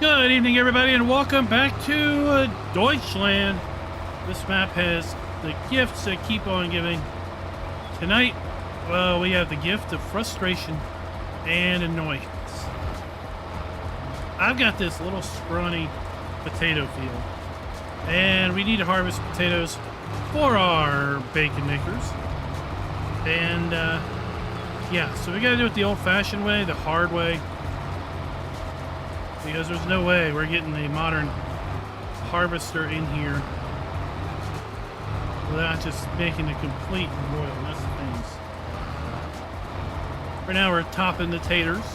Good evening, everybody, and welcome back to Deutschland. This map has the gifts that keep on giving. Tonight, well, we have the gift of frustration and annoyance. I've got this little scrawny potato field, and we need to harvest potatoes for our bacon makers. And, yeah, so we gotta do it the old-fashioned way, the hard way. Because there's no way we're getting a modern harvester in here without just making a complete royal mess of things. For now, we're topping the taters.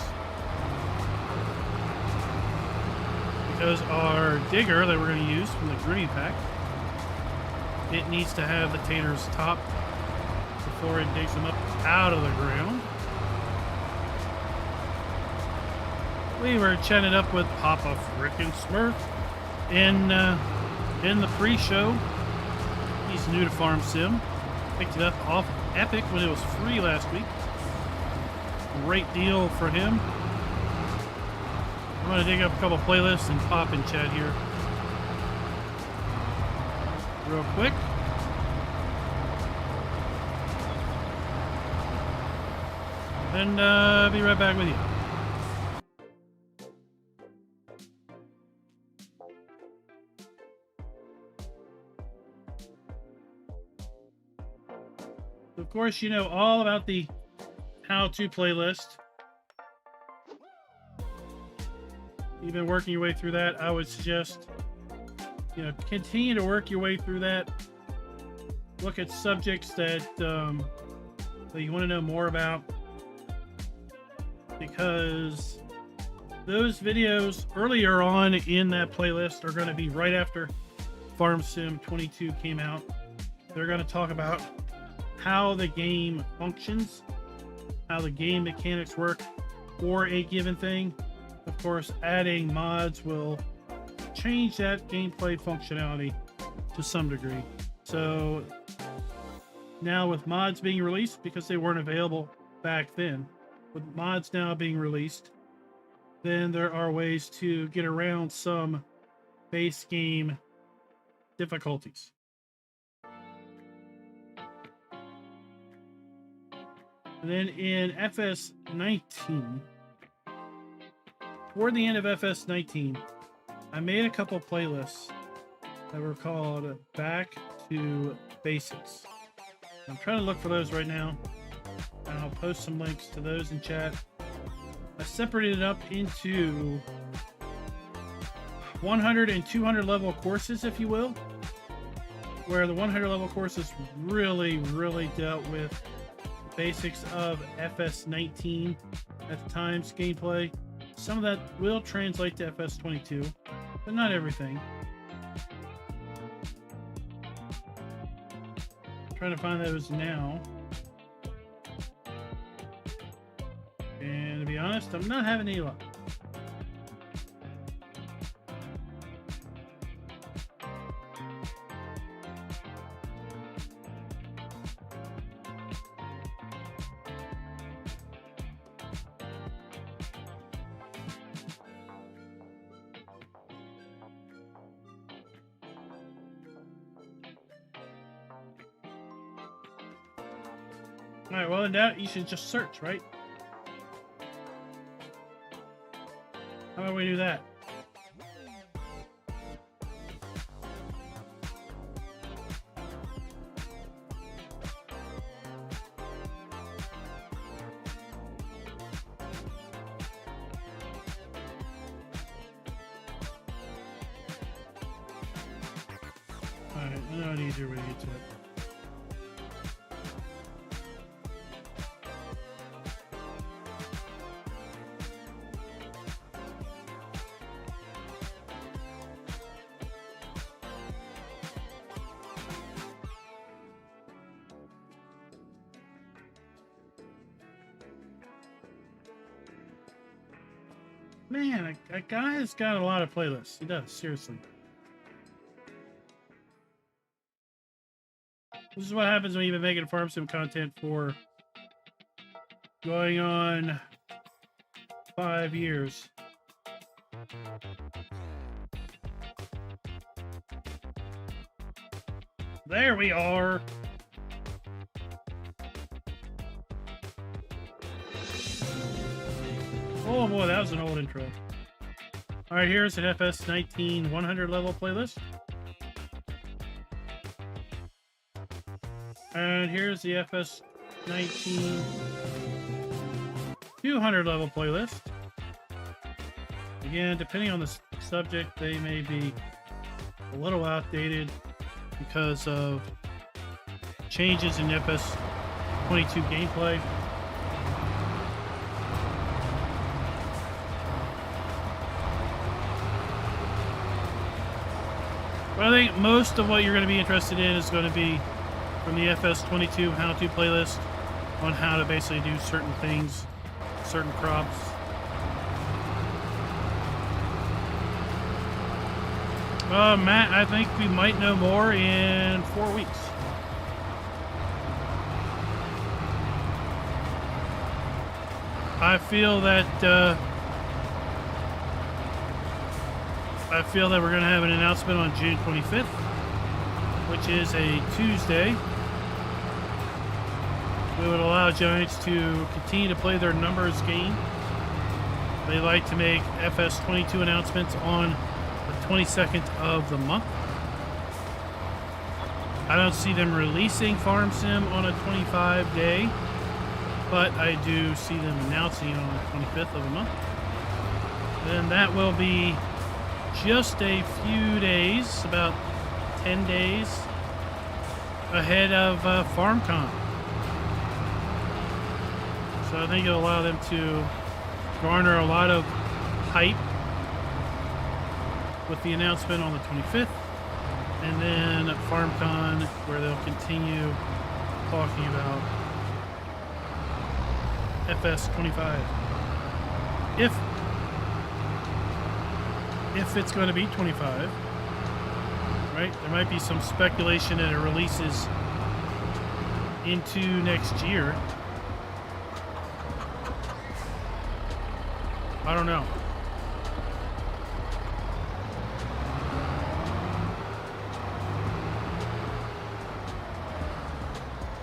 Because our digger that we're going to use from the green pack, it needs to have the taters topped before it digs them up out of the ground. We were chatting up with Papa Frickin' Smurf in the pre-show. He's new to Farm Sim. Picked it up off Epic when it was free last week. Great deal for him. I'm going to dig up a couple playlists and pop in chat here real quick. And be right back with you. Of course, you know all about the how-to playlist. You've been working your way through that. I would suggest, continue to work your way through that. Look at subjects that you want to know more about, because those videos earlier on in that playlist are going to be right after Farm Sim 22 came out. They're going to talk about how the game functions, how the game mechanics work for a given thing. Of course, adding mods will change that gameplay functionality to some degree. So now with mods being released, because they weren't available back then, with mods now being released, then there are ways to get around some base game difficulties. And then in FS19, toward the end of FS19, I made a couple playlists that were called Back to Basics. I'm trying to look for those right now, and I'll post some links to those in chat. I separated it up into 100 and 200 level courses, if you will, where the 100 level courses really dealt with basics of FS19 at the time's gameplay. Some of that will translate to FS22, but not everything. I'm trying to find those now. And to be honest, I'm not having any luck. Alright, well, in doubt, you should just search, right? How about we do that? Alright, no easier way to get to it. Man, a guy has got a lot of playlists. He does, seriously. This is what happens when you've been making farm sim content for going on 5 years. There we are. Oh boy, that was an old intro. All right, here's an FS19 100 level playlist. And here's the FS19 200 level playlist. Again, depending on the subject, they may be a little outdated because of changes in FS22 gameplay. But I think most of what you're going to be interested in is going to be from the FS22 how-to playlist on how to basically do certain things, certain crops. Matt, I think we might know more in 4 weeks. I feel that we're going to have an announcement on June 25th, which is a Tuesday. We would allow Giants to continue to play their numbers game. They like to make FS22 announcements on the 22nd of the month. I don't see them releasing Farm Sim on a 25 day, but I do see them announcing it on the 25th of the month. Then that will be just a few days, about 10 days ahead of FarmCon. So I think it'll allow them to garner a lot of hype with the announcement on the 25th, and then at FarmCon, where they'll continue talking about FS25. If it's going to be 25, right? There might be some speculation that it releases into next year. I don't know.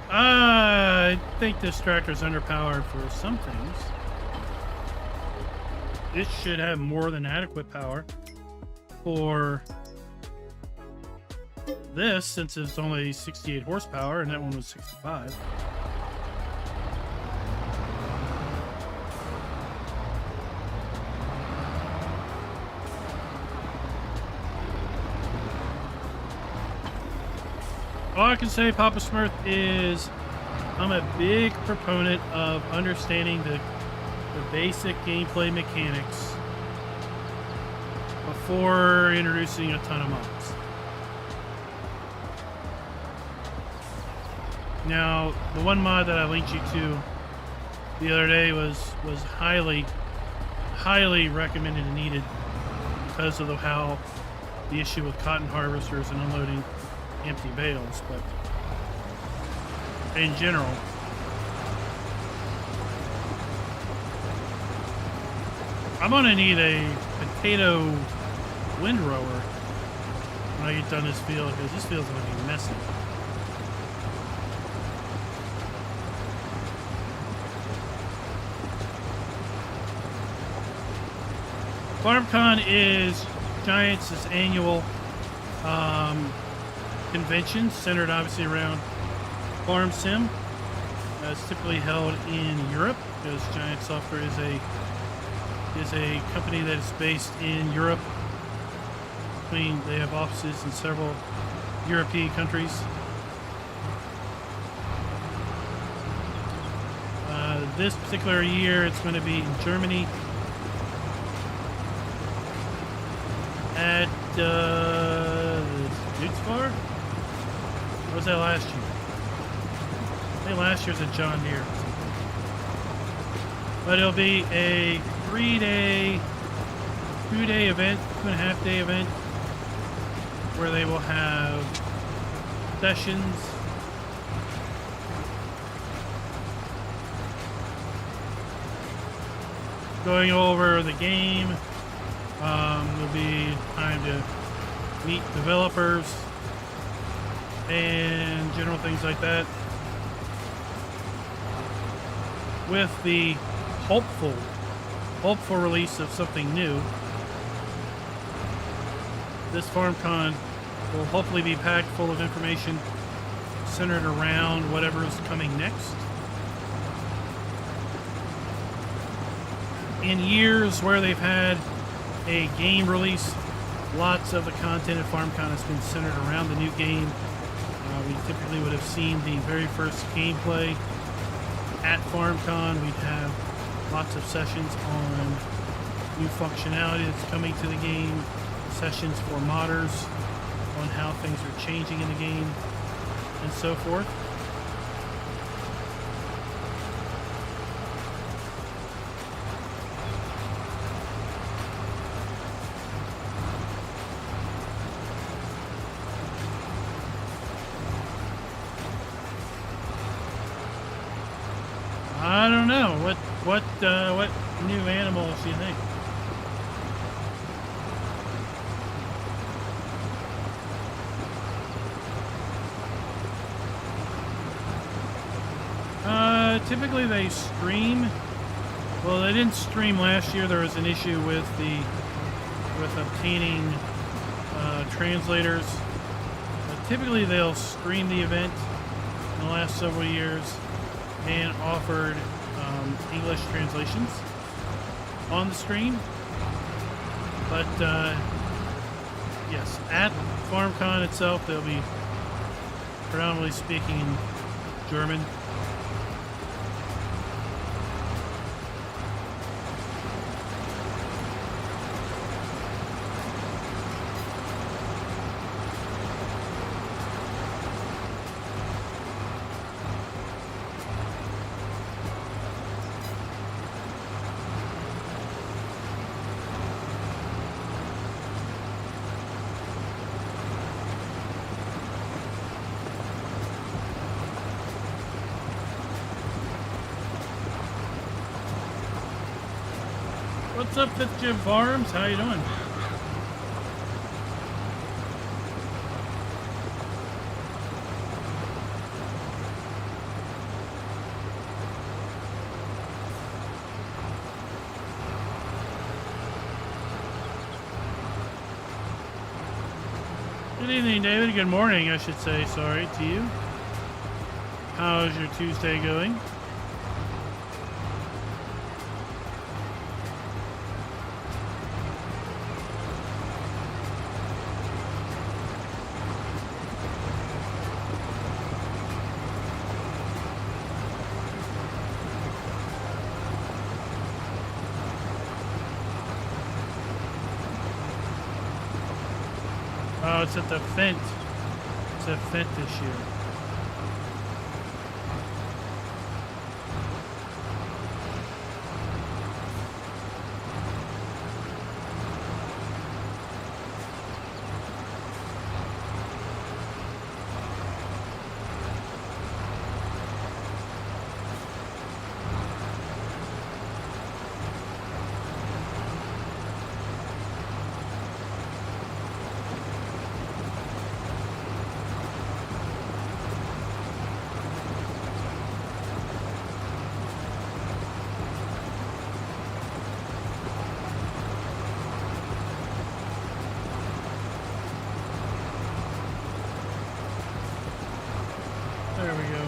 I think this tractor's underpowered for some things. It should have more than adequate power for this, since it's only 68 horsepower and that one was 65. All I can say, Papa Smurf, is I'm a big proponent of understanding the basic gameplay mechanics before introducing a ton of mods. Now, the one mod that I linked you to the other day was highly recommended and needed because of how the issue with cotton harvesters and unloading empty bales, but in general, I'm gonna need a potato windrower when I get done this field, because this field's gonna be messy. FarmCon is Giants' annual convention, centered obviously around Farm Sim. It's typically held in Europe, because Giant Software is a company that is based in Europe. They have offices in several European countries. This particular year, it's going to be in Germany at Dutzbar? Or was that last year? I think last year's at John Deere. But it'll be a 3-day, 2-day event, 2.5-day event, where they will have sessions, going over the game, There'll be time to meet developers and general things like that. With the hopeful release of something new, this FarmCon will hopefully be packed full of information centered around whatever is coming next. In years where they've had a game release, lots of the content at FarmCon has been centered around the new game. We typically would have seen the very first gameplay at FarmCon. We'd have lots of sessions on new functionality that's coming to the game, sessions for modders on how things are changing in the game, and so forth. I don't know. What new animals do you think? Typically they stream. Well, they didn't stream last year. There was an issue with obtaining translators. Typically they'll stream the event in the last several years and offered English translations on the stream. But yes, at FarmCon itself, they'll be predominantly speaking in German. What's up, 5th Gen Farms? How you doing? Good evening, David. Good morning, I should say. Sorry to you. How's your Tuesday going? Oh, it's at the Fent. It's at Fent this year. There we go.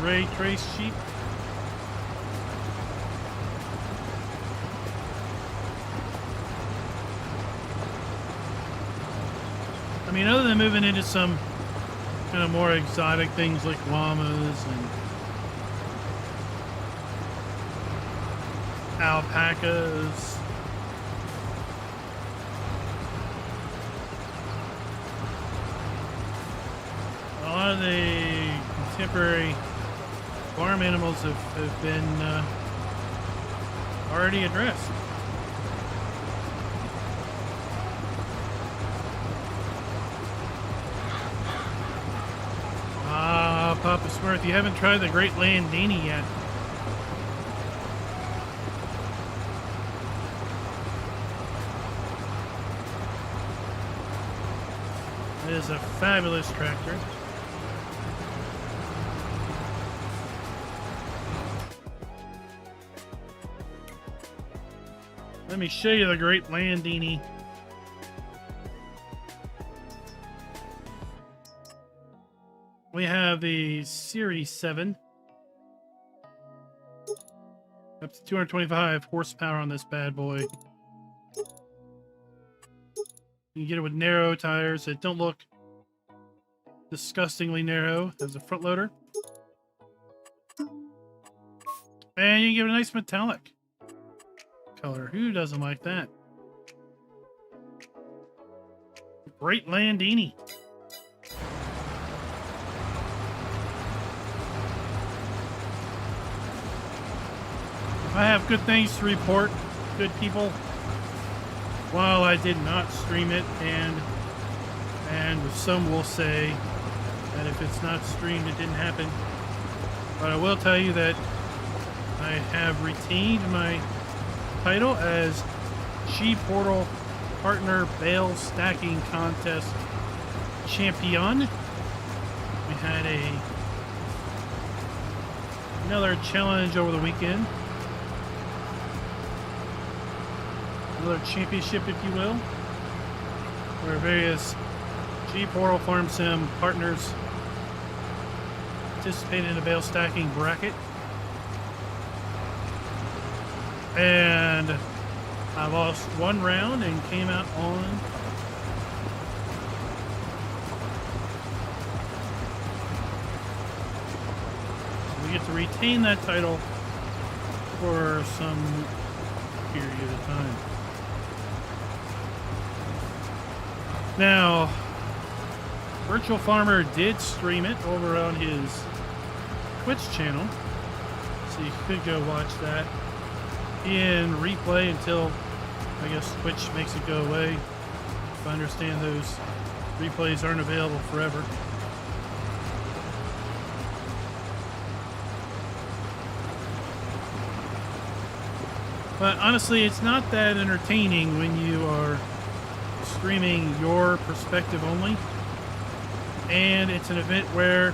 Ray Trace sheep. I mean, other than moving into some kind of more exotic things like llamas and alpacas, a lot of the contemporary farm animals have been already addressed. Papa Smurf, you haven't tried the Great Landini yet. It is a fabulous tractor. Let me show you the Great Landini. We have the Series 7. Up to 225 horsepower on this bad boy. You can get it with narrow tires that don't look disgustingly narrow as a front loader. And you can give it a nice metallic color. Who doesn't like that? Great Landini. I have good things to report, good people. While I did not stream it, and some will say that if it's not streamed, it didn't happen. But I will tell you that I have retained my title as GPortal Partner Bale Stacking Contest Champion. We had another challenge over the weekend. Another championship, if you will, where various GPortal Farm Sim partners participated in a bale stacking bracket. And I lost one round and came out on we get to retain that title for some period of time. Now, Virtual Farmer did stream it over on his Twitch channel, so you could go watch that in replay until, I guess, Twitch makes it go away. If I understand, those replays aren't available forever. But honestly, it's not that entertaining when you are streaming your perspective only, and it's an event where,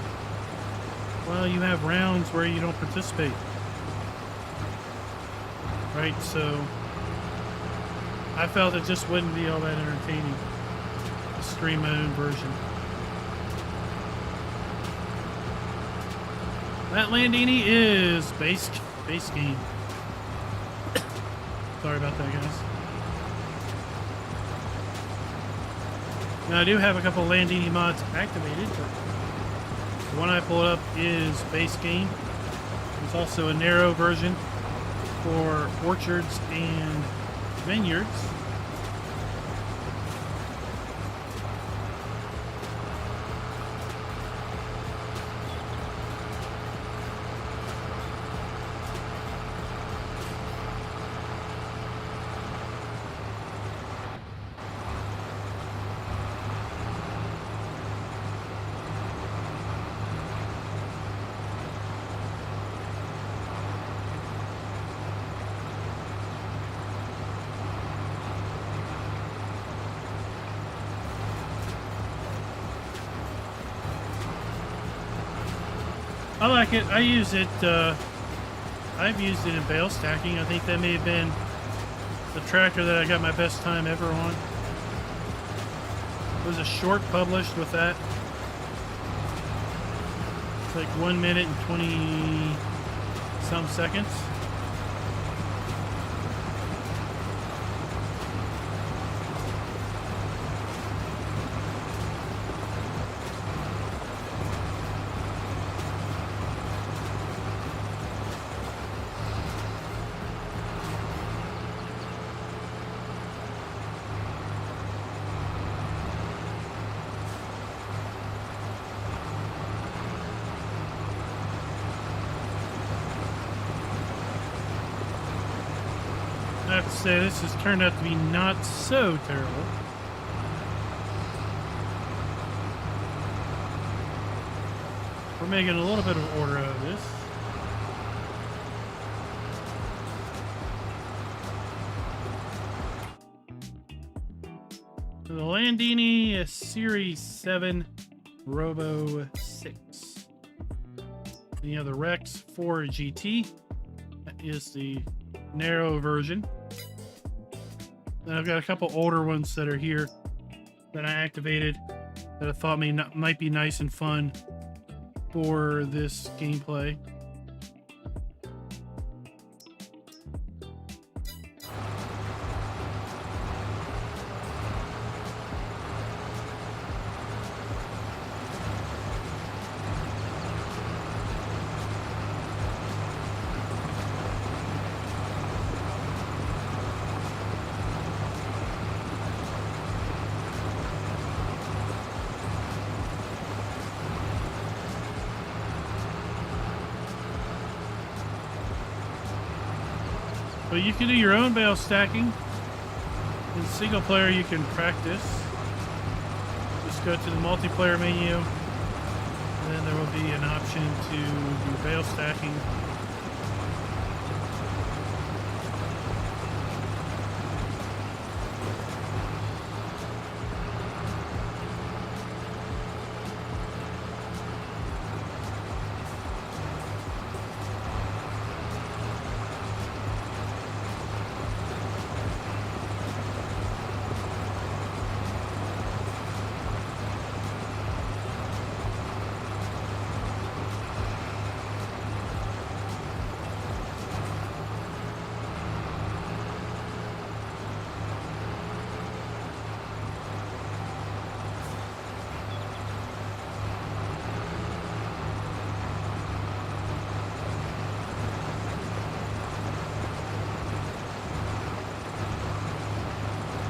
well, you have rounds where you don't participate, right? So I felt it just wouldn't be all that entertaining to stream my own version. That Landini is base game. Sorry about that, guys. Now, I do have a couple Landini mods activated, but the one I pulled up is base game. There's also a narrow version for orchards and vineyards. I like it. I use it. I've used it in bale stacking. I think that may have been the tractor that I got my best time ever on. It was a short published with that. It's like 1 minute and 20 some seconds. I have to say, this has turned out to be not so terrible. We're making a little bit of order out of this. So the Landini Series 7 Robo 6. And you have the Rex 4 GT. That is the narrow version. Then I've got a couple older ones that are here that I activated that I thought might be nice and fun for this gameplay. But you can do your own bale stacking. In single player, you can practice. Just go to the multiplayer menu, and then there will be an option to do bale stacking.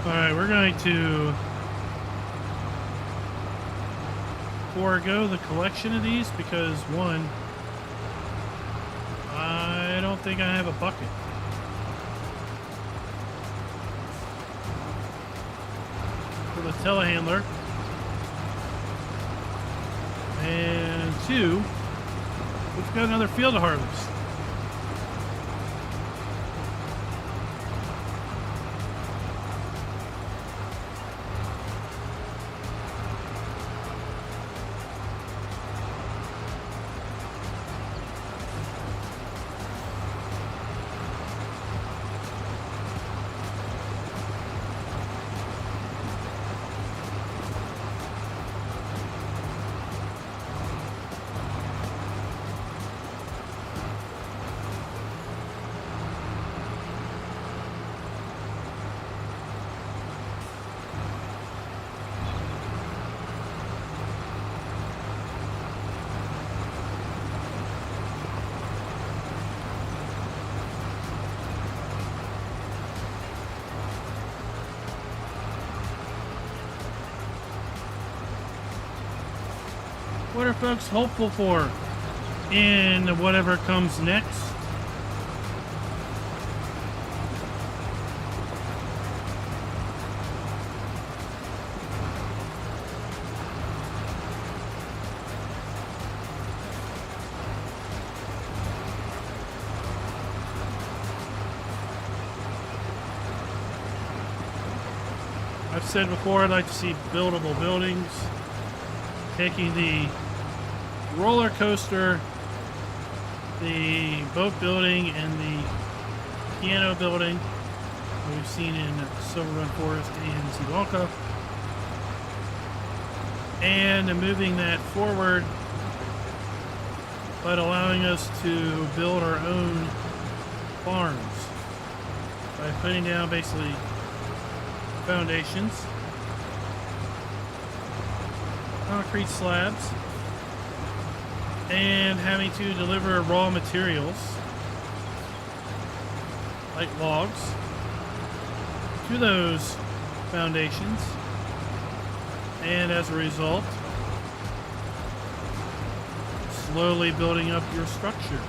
Alright, we're going to forego the collection of these because, one, I don't think I have a bucket. For the telehandler. And two, we've got another field to harvest. What are folks hopeful for in whatever comes next? I've said before I'd like to see buildable buildings. Taking the roller coaster, the boat building, and the piano building that we've seen in Silver Run Forest and Ziwalka, and moving that forward, but allowing us to build our own farms by putting down basically foundations, concrete slabs, and having to deliver raw materials like logs to those foundations, and as a result slowly building up your structure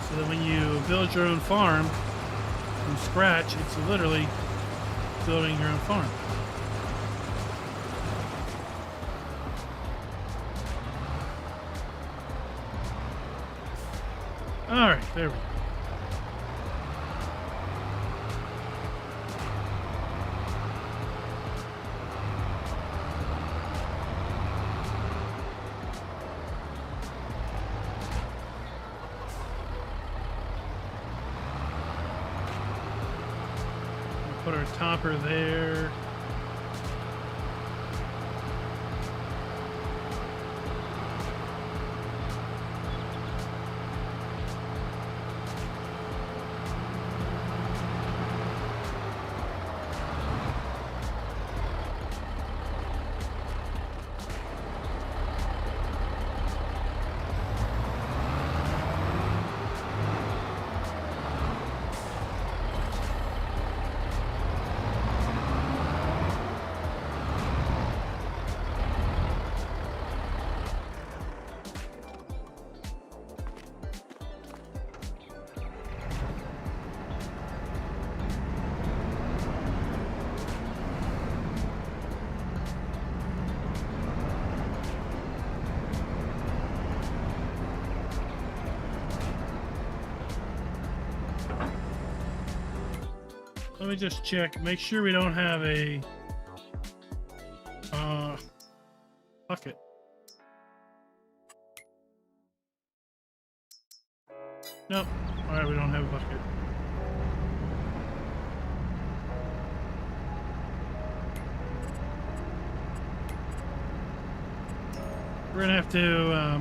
so that when you build your own farm from scratch, it's literally building your own farm. All right, there we go. Put our topper there. Let me just check, make sure we don't have a bucket. Nope. Alright, we don't have a bucket. We're gonna have to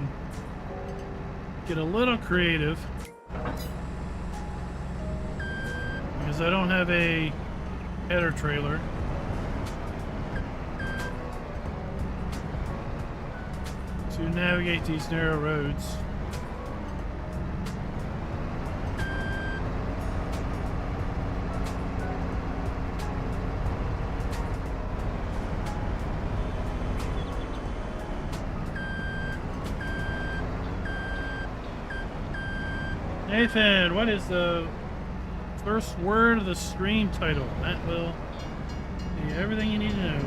get a little creative. Because I don't have a header trailer. To navigate these narrow roads. Nathan, what is the first word of the stream title? That will be everything you need to know.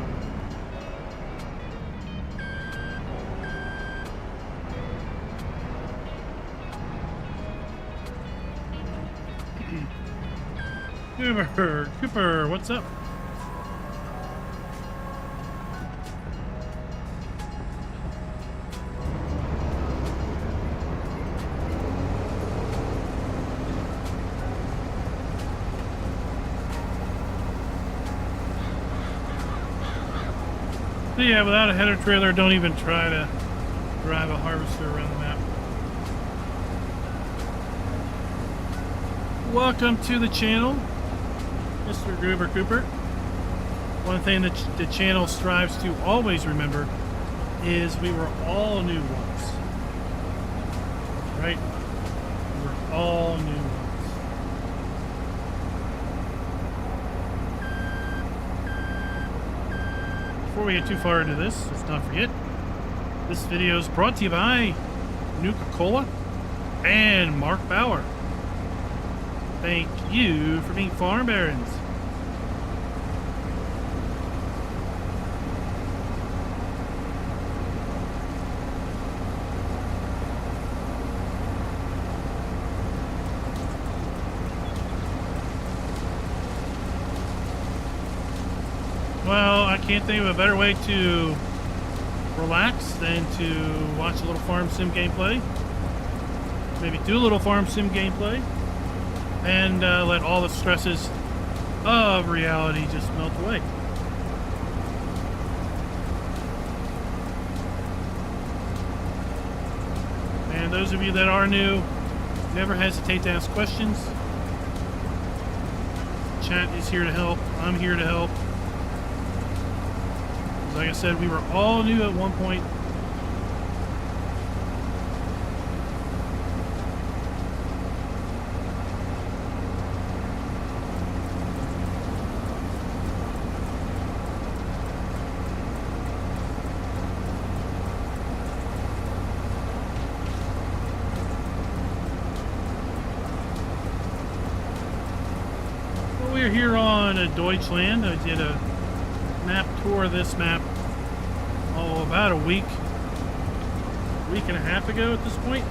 Cooper, what's up? So yeah, without a header trailer, don't even try to drive a harvester around the map. Welcome to the channel, Mr. Gruber Cooper. One thing that the channel strives to always remember is we were all new once. Right? We were all new once. Before we get too far into this, let's not forget, this video is brought to you by Nuka-Cola and Mark Bauer. Thank you for being farm barons. Well, I can't think of a better way to relax than to watch a little farm sim gameplay. Maybe do a little farm sim gameplay. And let all the stresses of reality just melt away. And those of you that are new, never hesitate to ask questions. Chat is here to help. I'm here to help. Like I said, we were all new at one point. Well, we're here on Deutschland. I did a map tour of this map about a week and a half ago at this point.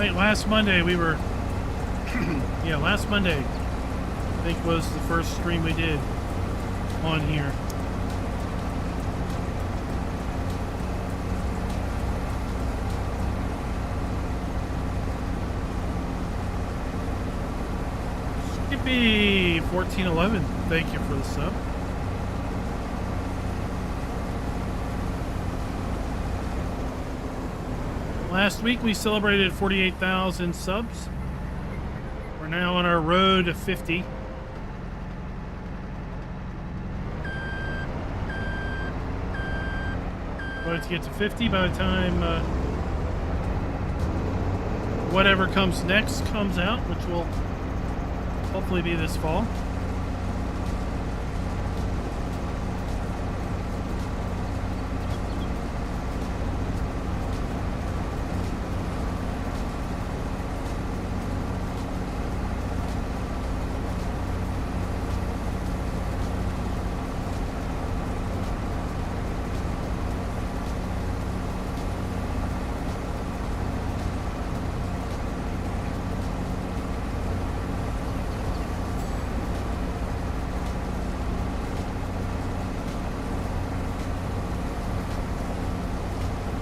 Wait, last Monday we were... yeah, last Monday, I think, was the first stream we did on here. Skippy 1411, thank you for the sub. Last week we celebrated 48,000 subs. We're now on our road to 50. Going to get to 50 by the time whatever comes next comes out, which will hopefully be this fall.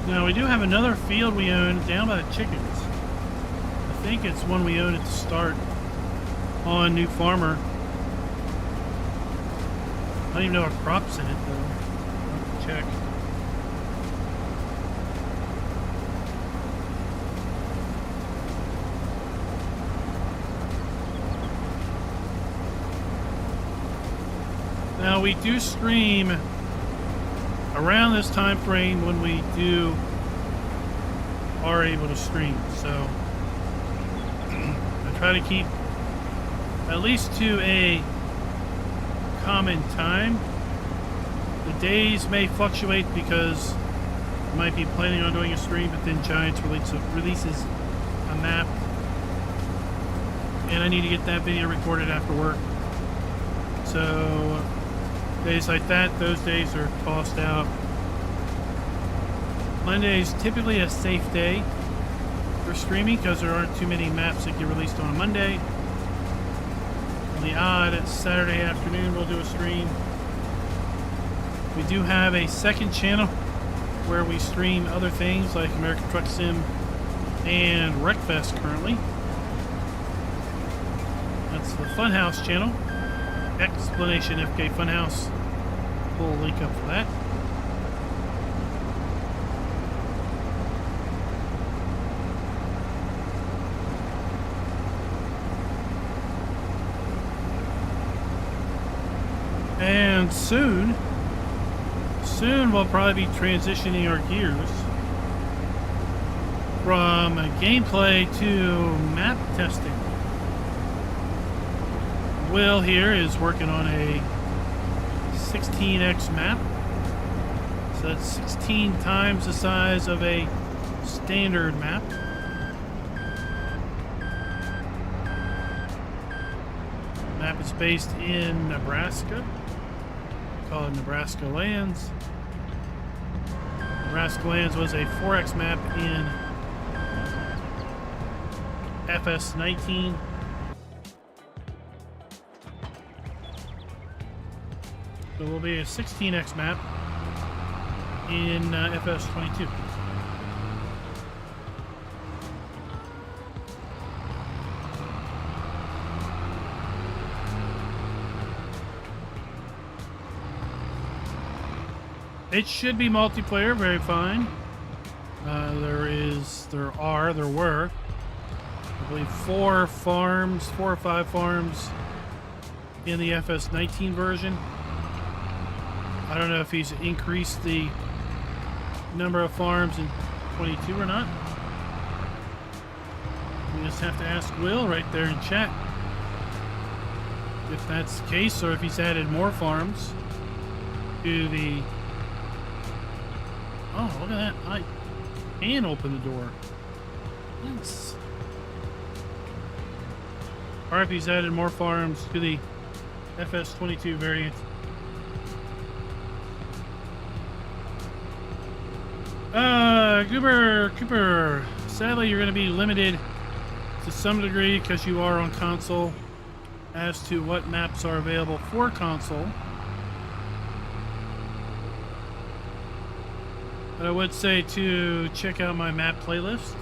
Now we do have another field we own down by the chickens. I think it's one we own at the start on New Farmer. I don't even know what crop's in it though. I'll have to check. Now we do stream around this time frame when we are able to stream, so I try to keep at least to a common time. The days may fluctuate because I might be planning on doing a stream, but then Giants releases a map and I need to get that video recorded after work. So days like that, those days are tossed out. Monday's typically a safe day for streaming because there aren't too many maps that get released on a Monday. On the odd Saturday afternoon, we'll do a stream. We do have a second channel where we stream other things like American Truck Sim and Wreckfest currently. That's the Funhouse channel. Explanation FK Funhouse. We'll link up for that. And soon we'll probably be transitioning our gears from gameplay to map testing. Will here is working on a 16x map. So that's 16 times the size of a standard map. Map is based in Nebraska. Call it Nebraska Lands. Nebraska Lands was a 4x map in FS19. So it will be a 16x map in FS22. It should be multiplayer, very fine. There were, I believe, 4 or 5 farms in the FS19 version. I don't know if he's increased the number of farms in 22 or not. We just have to ask Will right there in chat if that's the case, or if he's added more farms to the... Oh, look at that. I can open the door. Nice. Or if he's added more farms to the FS22 variant. Cooper sadly, you're going to be limited to some degree because you are on console as to what maps are available for console. But I would say to check out my map playlist,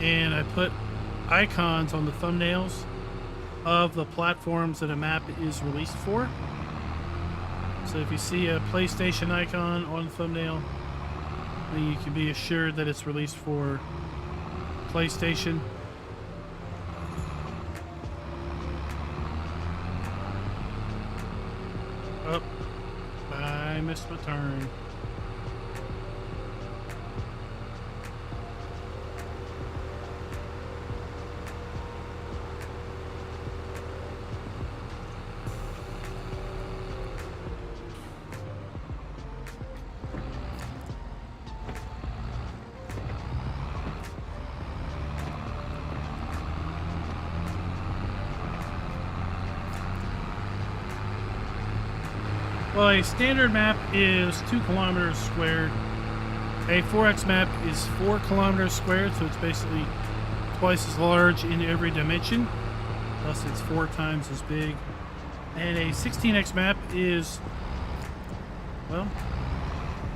and I put icons on the thumbnails of the platforms that a map is released for. So if you see a PlayStation icon on the thumbnail, then you can be assured that it's released for PlayStation. Oh, I missed my turn. Well, a standard map is 2 kilometers squared. A 4x map is 4 kilometers squared, so it's basically twice as large in every dimension. Thus, it's 4 times as big. And a 16x map is, well,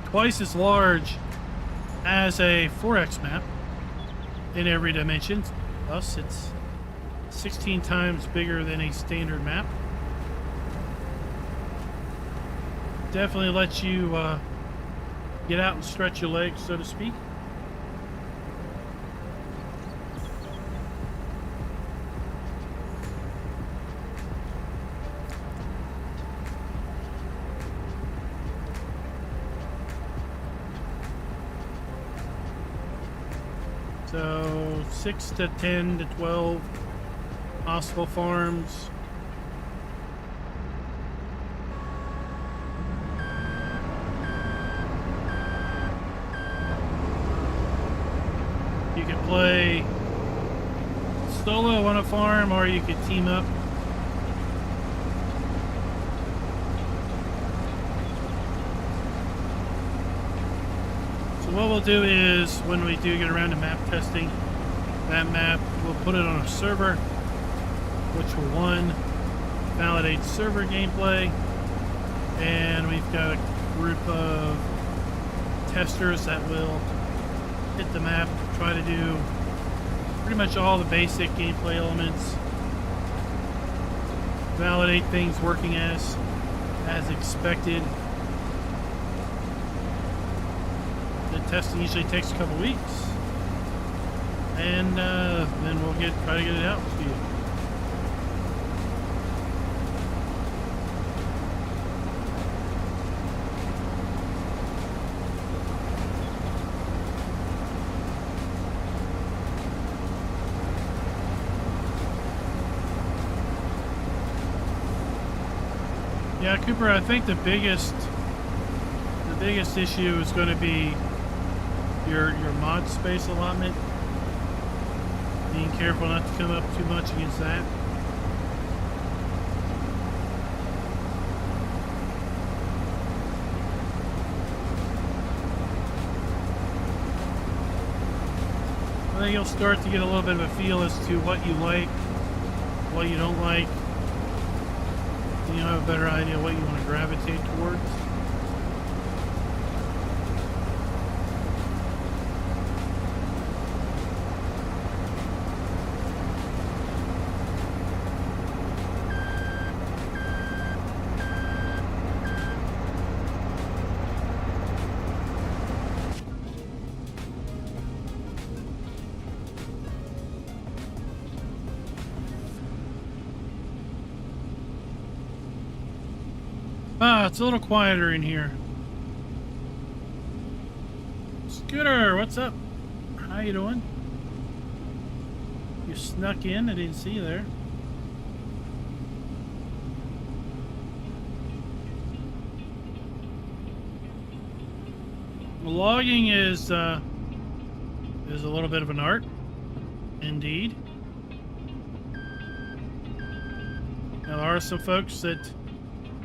twice as large as a 4x map in every dimension. Thus, it's 16 times bigger than a standard map. Definitely lets you get out and stretch your legs, so to speak. So 6 to 10 to 12 possible farms. You can play solo on a farm, or you could team up. So what we'll do is, when we do get around to map testing, that map, we'll put it on a server, which will, 1, validate server gameplay, and we've got a group of testers that will hit the map, try to do pretty much all the basic gameplay elements, validate things working as expected. The testing usually takes a couple weeks, and then we'll try to get it out to you. Yeah, Cooper, I think the biggest issue is going to be your mod space allotment. Being careful not to come up too much against that. I think you'll start to get a little bit of a feel as to what you like, what you don't like. You'll have a better idea what you want to gravitate towards. It's a little quieter in here. Scooter, what's up? How you doing? You snuck in, I didn't see you there. Logging is a little bit of an art, indeed. Now, there are some folks that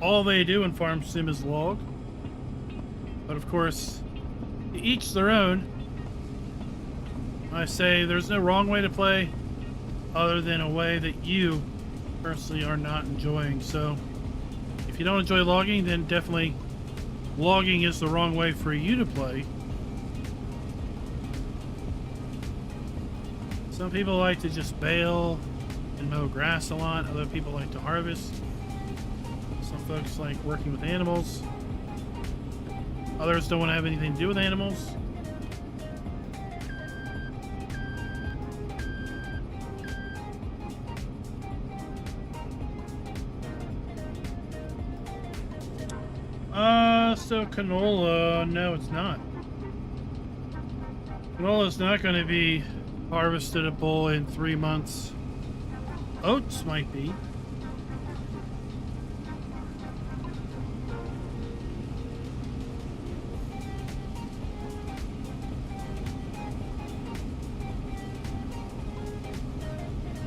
all they do in Farm Sim is log, but of course, to each their own. I say there's no wrong way to play other than a way that you personally are not enjoying. So if you don't enjoy logging, then definitely logging is the wrong way for you to play. Some people like to just bale and mow grass a lot. Other people like to harvest. Some folks like working with animals. Others don't want to have anything to do with animals. So canola, no, it's not. Canola's not going to be harvestable in 3 months. Oats might be.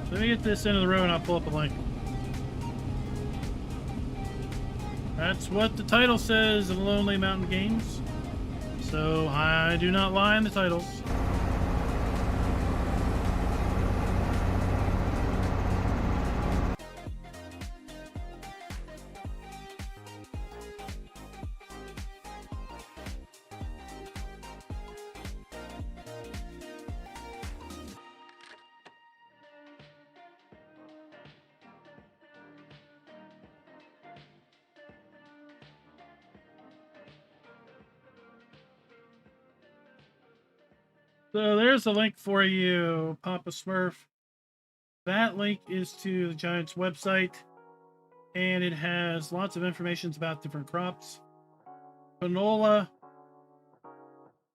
Let me get this end of the road and I'll pull up a link. That's what the title says of Lonely Mountain Games. So I do not lie in the titles. So there's a link for you, Papa Smurf. That link is to the Giants website, and it has lots of information about different crops. Canola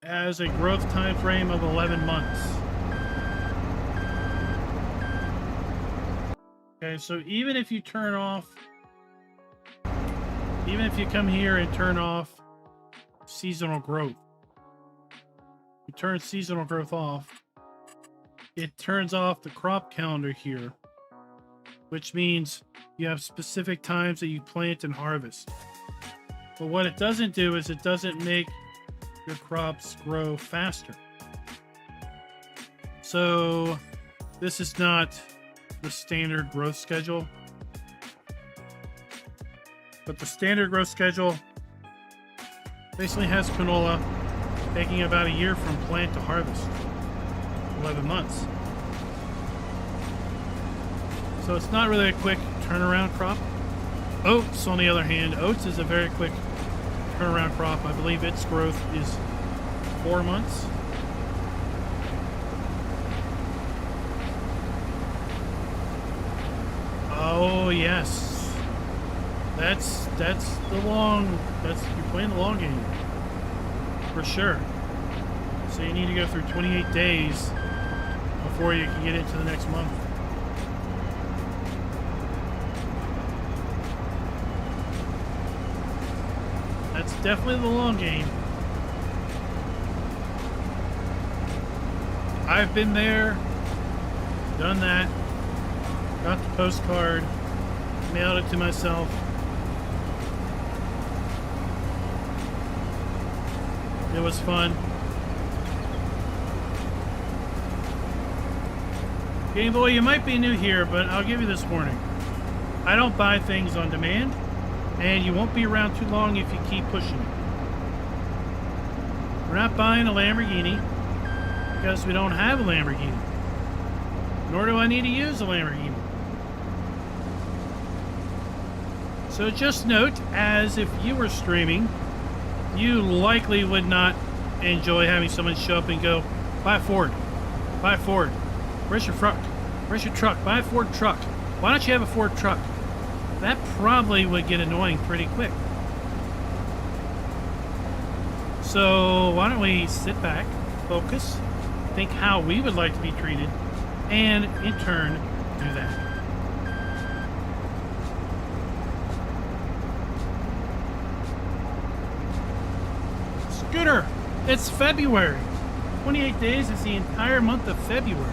has a growth time frame of 11 months. Okay, so even if you turn off, even if you come here and turn off seasonal growth, you turn seasonal growth off, it turns off the crop calendar here, which means you have specific times that you plant and harvest. But what it doesn't do is it doesn't make your crops grow faster. So this is not the standard growth schedule, but the standard growth schedule basically has canola taking about a year from plant to harvest, 11 months. So it's not really a quick turnaround crop. Oats, on the other hand, oats is a very quick turnaround crop. I believe its growth is 4 months. Oh yes, that's the long. You're playing the long game for sure. So you need to go through 28 days before you can get into the next month. That's definitely the long game. I've been there, done that, got the postcard, mailed it to myself. It was fun. Game Boy, you might be new here, but I'll give you this warning. I don't buy things on demand, and you won't be around too long if you keep pushing it. We're not buying a Lamborghini because we don't have a Lamborghini. Nor do I need to use a Lamborghini. So just note, as if you were streaming, you likely would not enjoy having someone show up and go, buy a Ford. Buy a Ford. Where's your truck? Where's your truck? Buy a Ford truck. Why don't you have a Ford truck? That probably would get annoying pretty quick. So why don't we sit back, focus, think how we would like to be treated, and in turn, do that. Scooter, it's February. 28 days is the entire month of February.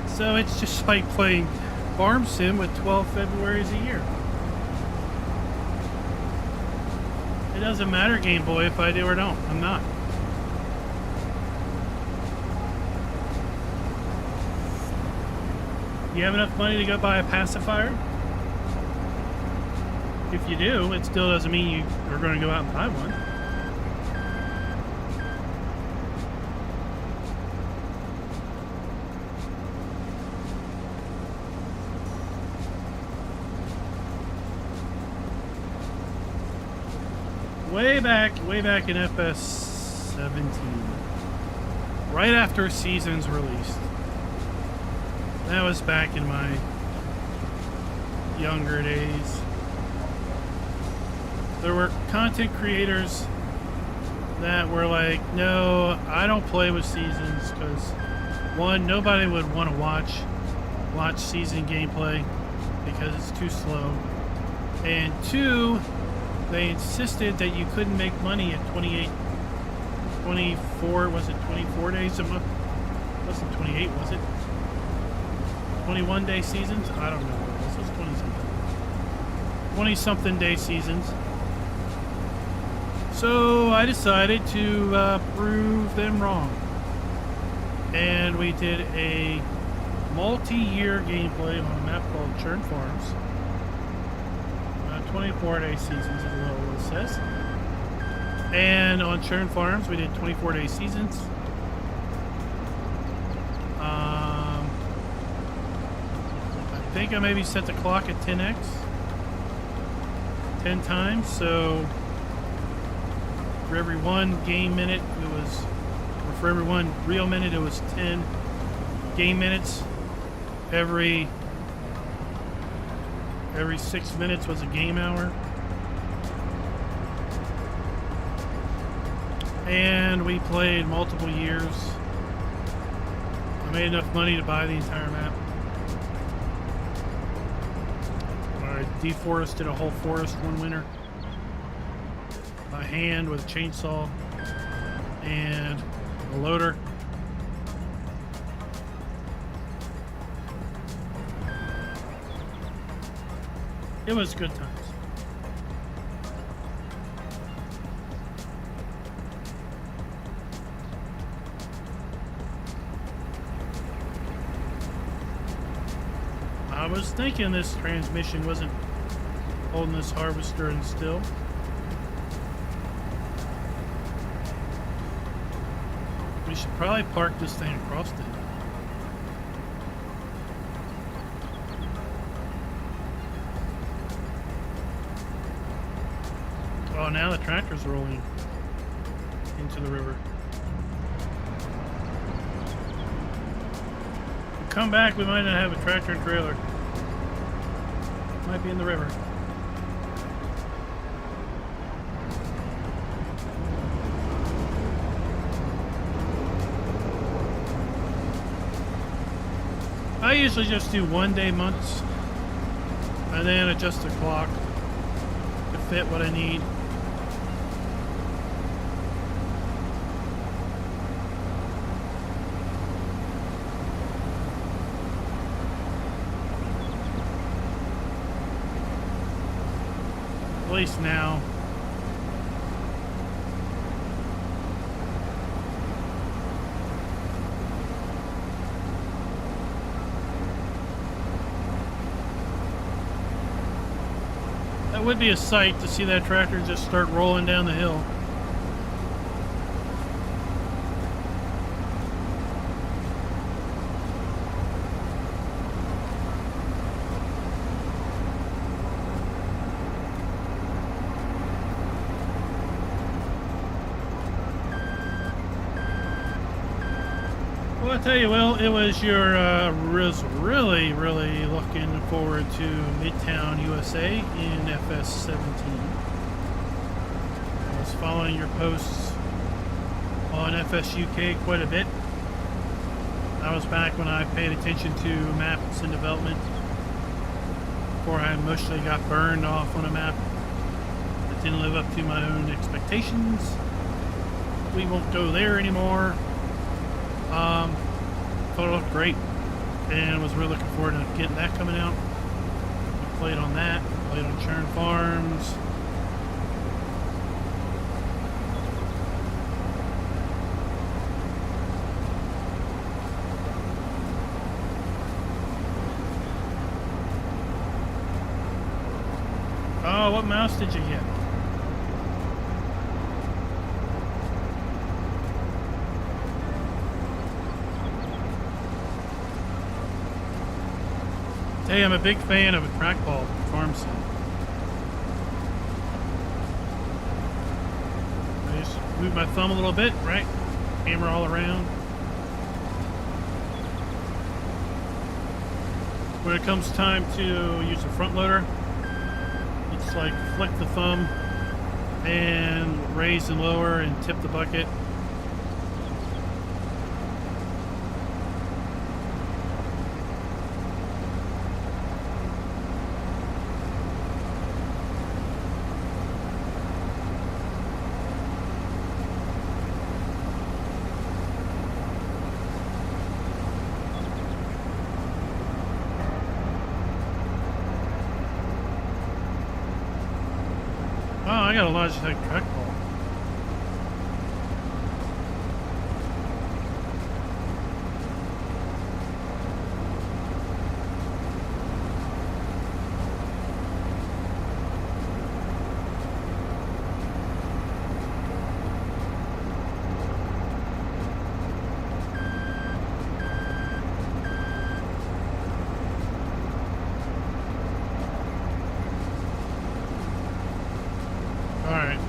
So it's just like playing Farm Sim with 12 Februaries a year. It doesn't matter, Game Boy, if I do or don't. I'm not. You have enough money to go buy a pacifier? If you do, it still doesn't mean you are going to go out and buy one. Way back in FS 17, right after Seasons released. That was back in my younger days. There were content creators that were like, no, I don't play with Seasons because, one, nobody would want to watch Season gameplay because it's too slow, and two, they insisted that you couldn't make money at 24, was it 24 days a month? It wasn't 28, was it? 21 day seasons? I don't know what it was. It was 20 something. 20 something day seasons. So I decided to prove them wrong. And we did a multi-year gameplay on a map called Churn Farms. 24 day seasons is what it says. And on Churn Farms we did 24 day seasons. I think I maybe set the clock at 10x 10 times, so for every 1 game minute it was, or for every 1 real minute it was 10 game minutes. Every 6 minutes was a game hour. And we played multiple years. I made enough money to buy the entire map. I deforested a whole forest one winter by hand with a chainsaw and a loader. It was good times. I was thinking this transmission wasn't holding this harvester in still. We should probably park this thing across it. Oh, now the tractor's rolling into the river. We'll come back, we might not have a tractor and trailer. Might be in the river. I usually just do 1 day months and then adjust the clock to fit what I need. At least now. That would be a sight to see that tractor just start rolling down the hill. Well, I tell you, Will, it was really looking forward to Midtown USA in FS 17. I was following your posts on FS UK quite a bit. That was back when I paid attention to maps in development, before I mostly got burned off on a map that didn't live up to my own expectations. We won't go there anymore. Thought it looked great and was really looking forward to getting that coming out. We played on that, played on Churn Farms. Oh, what mouse did you get? Hey, I'm a big fan of a trackball farm sim. I just move my thumb a little bit, right? Hammer all around. When it comes time to use a front loader, it's like flick the thumb and raise and lower and tip the bucket. Oh, I got a Logitech trackball. Alright,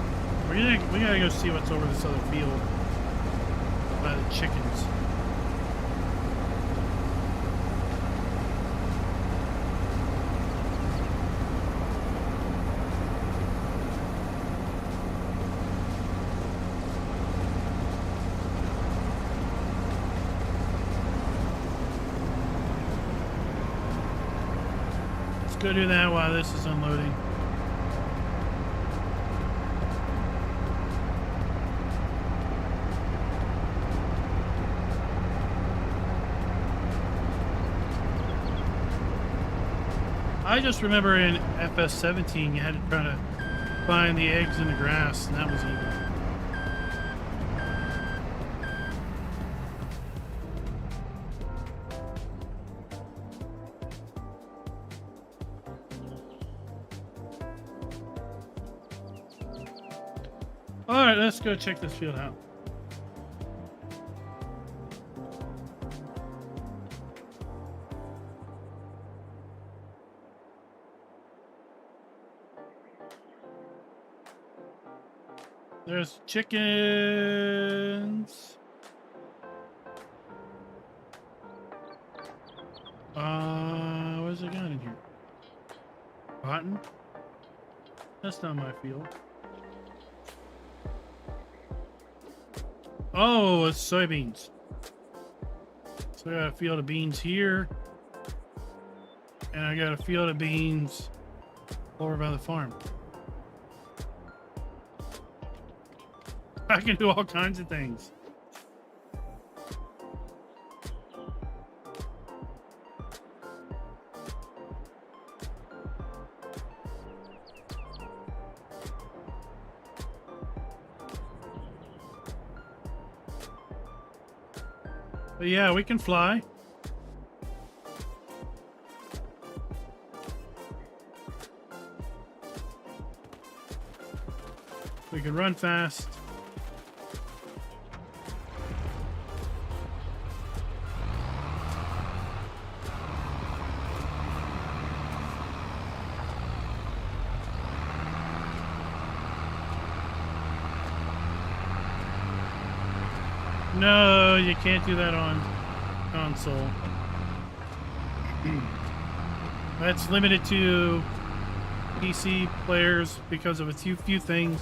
we gotta go see what's over this other field by the chickens. Let's go do that while this is unloading. I just remember in FS17 you had to try to find the eggs in the grass, and that was evil. Alright, let's go check this field out. There's chickens. Where's it going in here? Cotton? That's not my field. Oh, it's soybeans. So I got a field of beans here. And I got a field of beans over by the farm. I can do all kinds of things. But yeah, we can fly. We can run fast. No, you can't do that on console. That's limited to PC players because of a few things.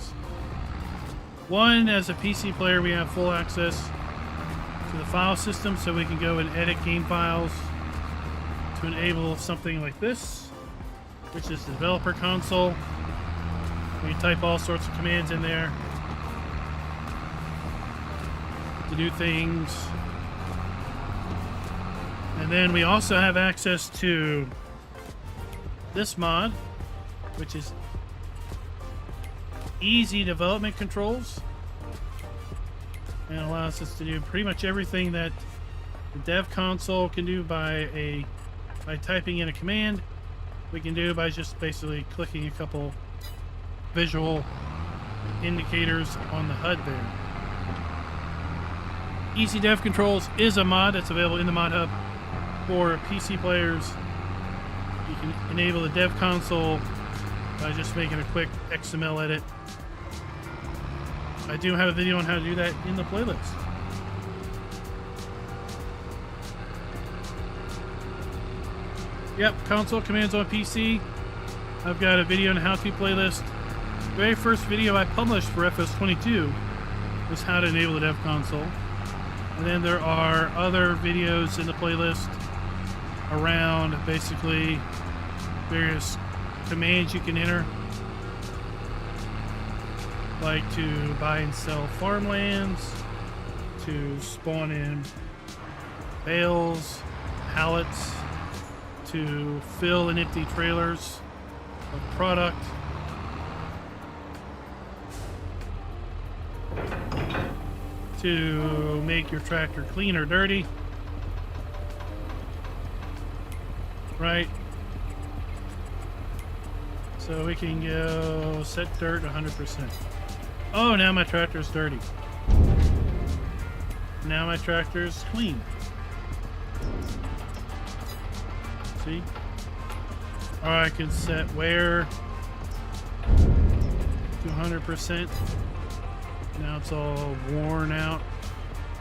One, as a PC player, we have full access to the file system, so we can go and edit game files to enable something like this, which is the developer console. We can type all sorts of commands in there to do things. And then we also have access to this mod, which is easy development controls, and allows us to do pretty much everything that the dev console can do by typing in a command. We can do by just basically clicking a couple visual indicators on the HUD there. Easy Dev Controls is a mod that's available in the mod hub for PC players. You can enable the dev console by just making a quick XML edit. I do have a video on how to do that in the playlist. Yep, console commands on PC. I've got a video on how-to playlist. The very first video I published for FS22 was how to enable the dev console. And then there are other videos in the playlist around basically various commands you can enter, like to buy and sell farmlands, to spawn in bales, pallets, to fill and empty trailers of product, to make your tractor clean or dirty, right? So we can go set dirt 100%. Oh, now my tractor's dirty. Now my tractor's clean. See? Or I can set wear to 100%. Now it's all worn out.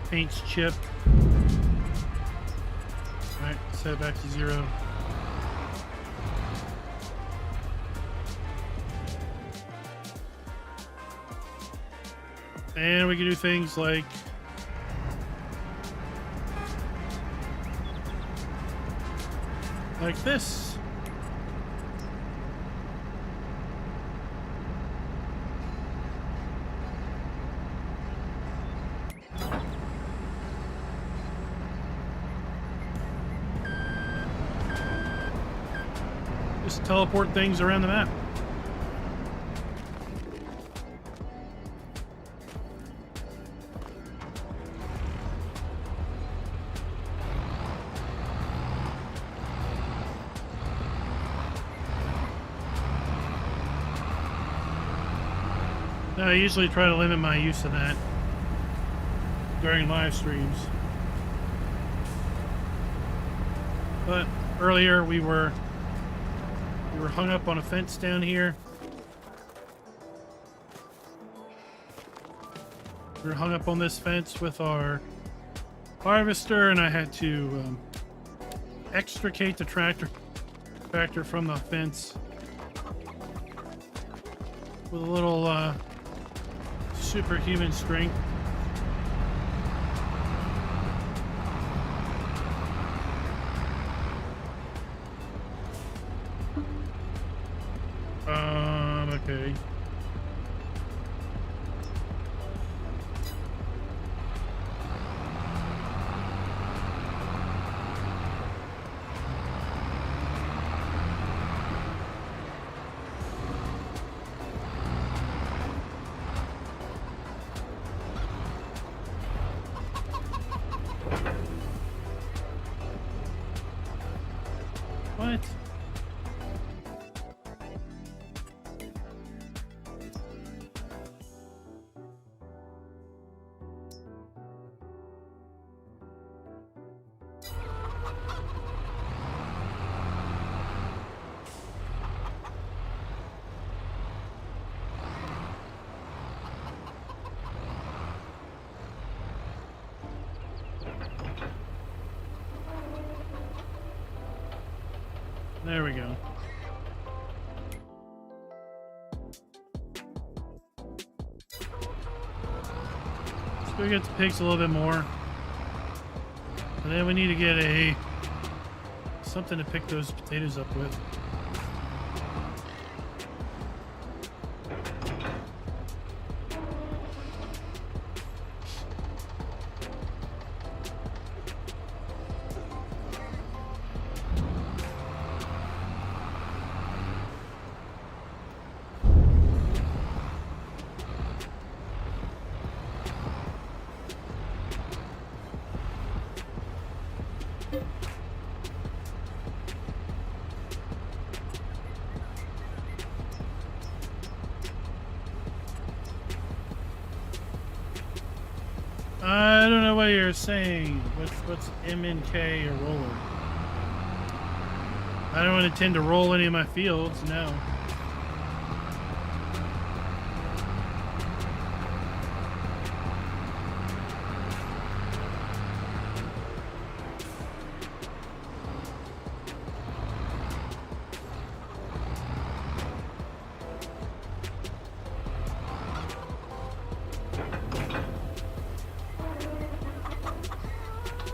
Paint's chipped. Alright, set it back to 0. And we can do things like this. Just teleport things around the map. I usually try to limit my use of that during live streams. But earlier we were hung up on a fence down here. We were hung up on this fence with our harvester, and I had to extricate the tractor from the fence with a little superhuman strength. Okay. What? There we go. Let's go get the pigs a little bit more. And then we need to get something to pick those potatoes up with. I don't know what you're saying. What's MNK or roller? I don't intend to roll any of my fields, no.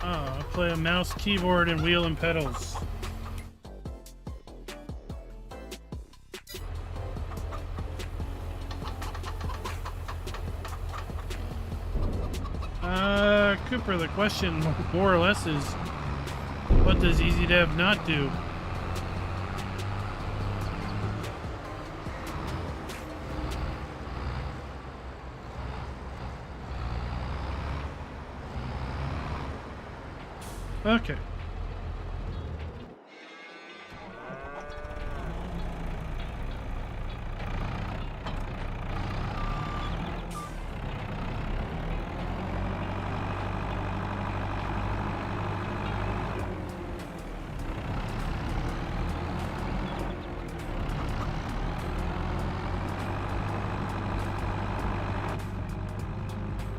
I play a mouse, keyboard, and wheel and pedals. Cooper, the question more or less is, what does Easy Dev not do? Okay.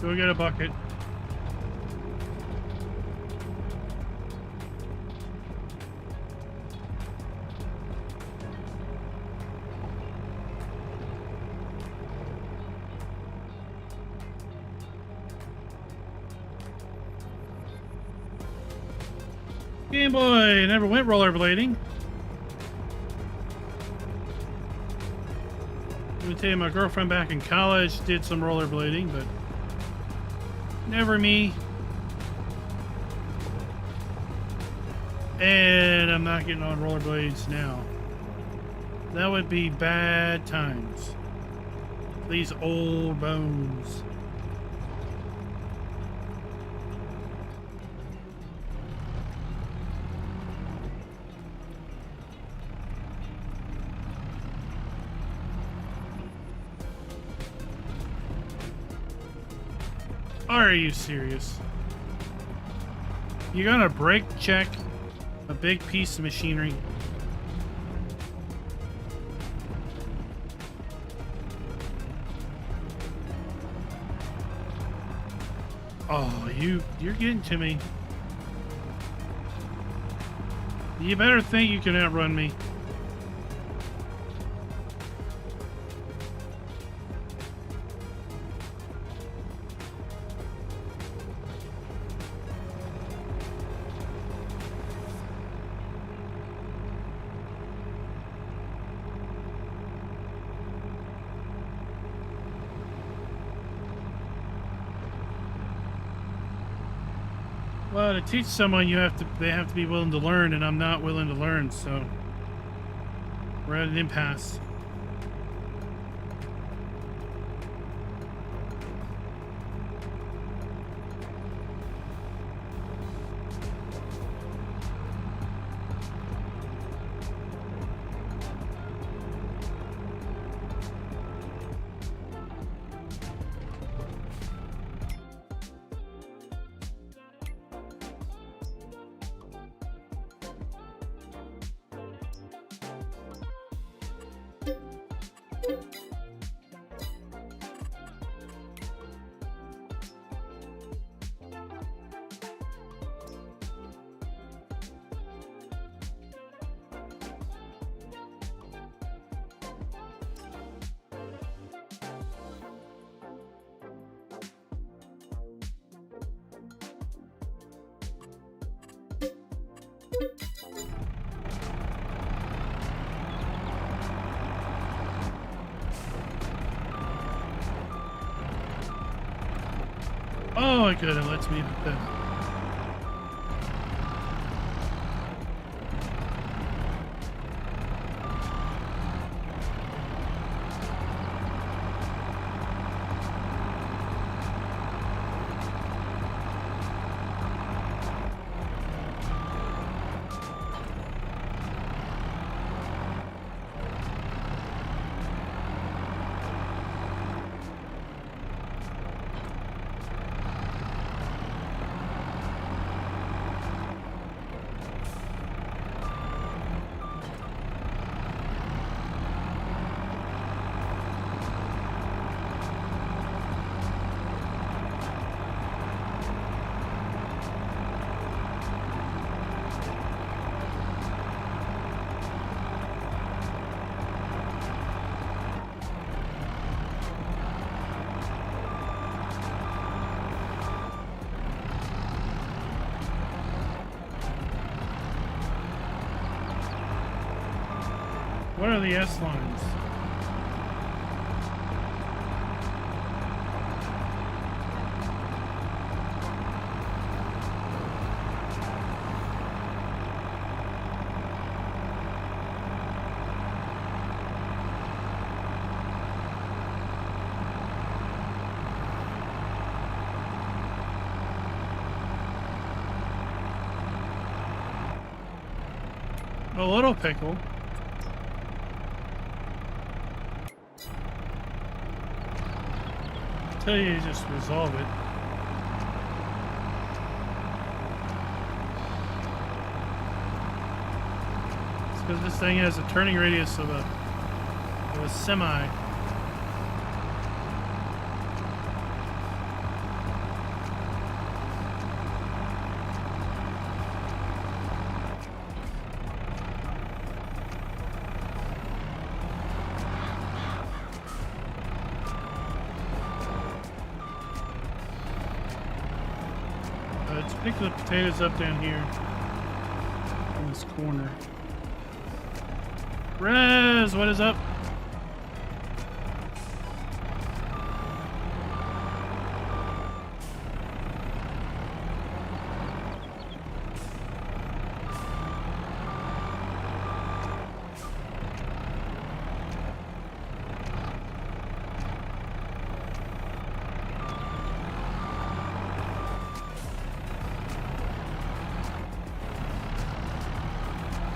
Go get a bucket. Game Boy never went rollerblading. Let me tell you, my girlfriend back in college did some rollerblading, but never me. And I'm not getting on rollerblades now. That would be bad times. These old bones. Are you serious? You're gonna brake check a big piece of machinery? Oh, you're getting to me. You better think you can outrun me. Well, to teach someone, they have to be willing to learn, and I'm not willing to learn, so we're at an impasse. Oh, good, it lets me put that. What are the S lines? A little pickle. Tell you to just resolve it. It's because this thing has a turning radius of a semi. Let's pick the potatoes up down here in this corner. Rez, what is up?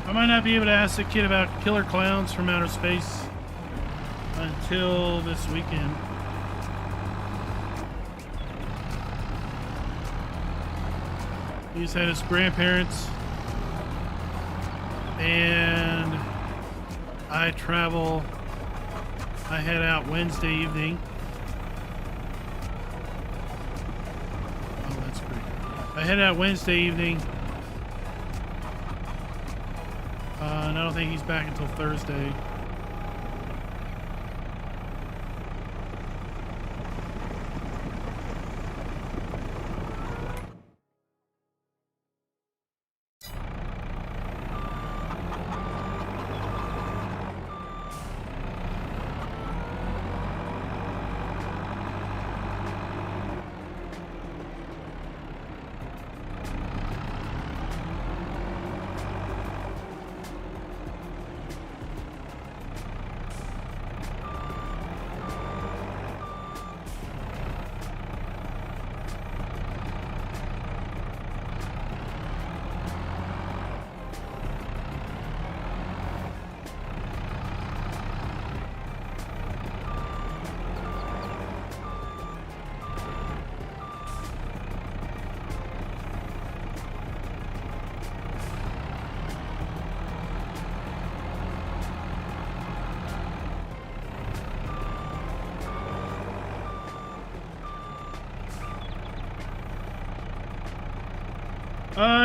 I might not be able to ask the kid about killer clowns from outer space until this weekend. He's had his grandparents, and I head out Wednesday evening. Oh, that's great. I head out Wednesday evening. And I don't think he's back until Thursday.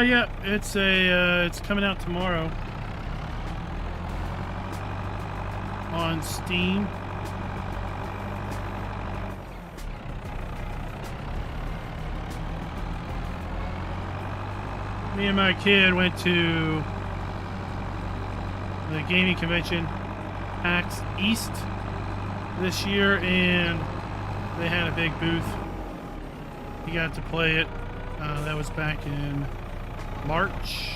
Yeah, it's coming out tomorrow on Steam. Me and my kid went to the gaming convention, PAX East, this year, and they had a big booth. He got to play it. That was back in March.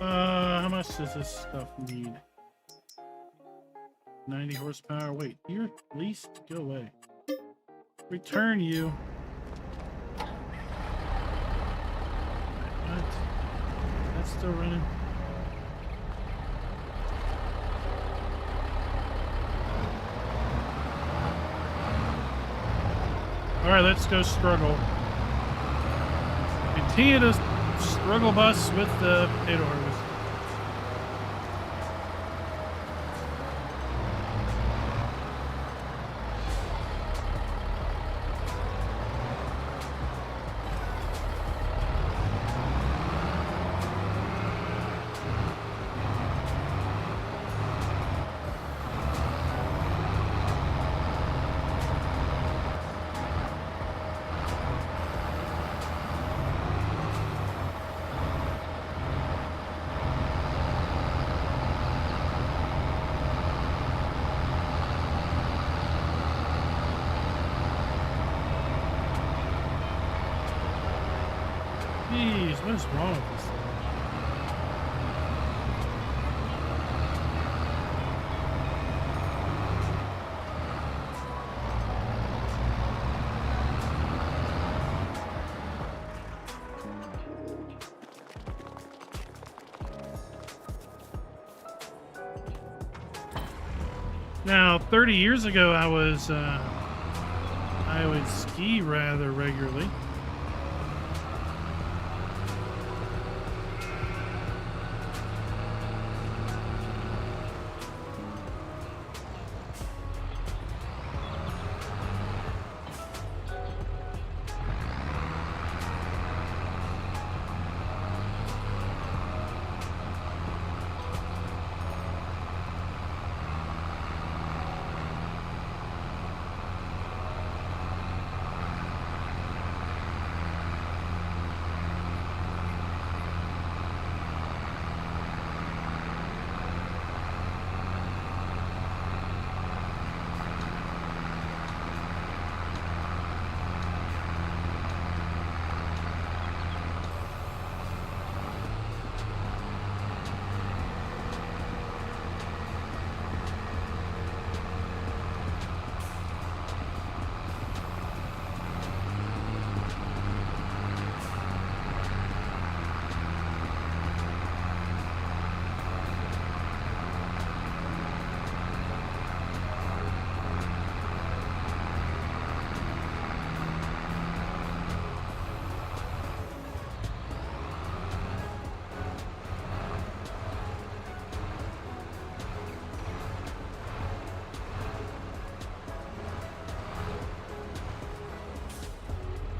How much does this stuff need? 90 horsepower. Wait, you're leased? Go away. Return you. What? That's still running. Alright, let's go struggle. Continue to struggle bus with the potato harvest. Jeez, what is wrong with this thing? Now, 30 years ago, I would ski rather regularly.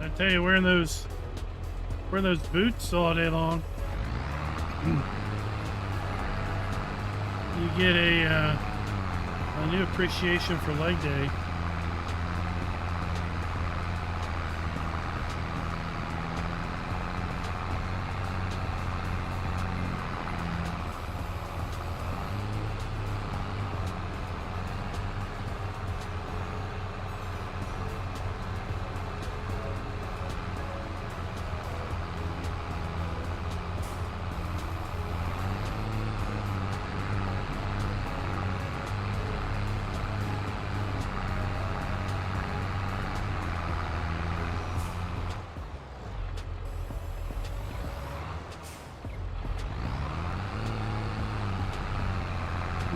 I tell you, wearing those boots all day long, you get a new appreciation for leg day.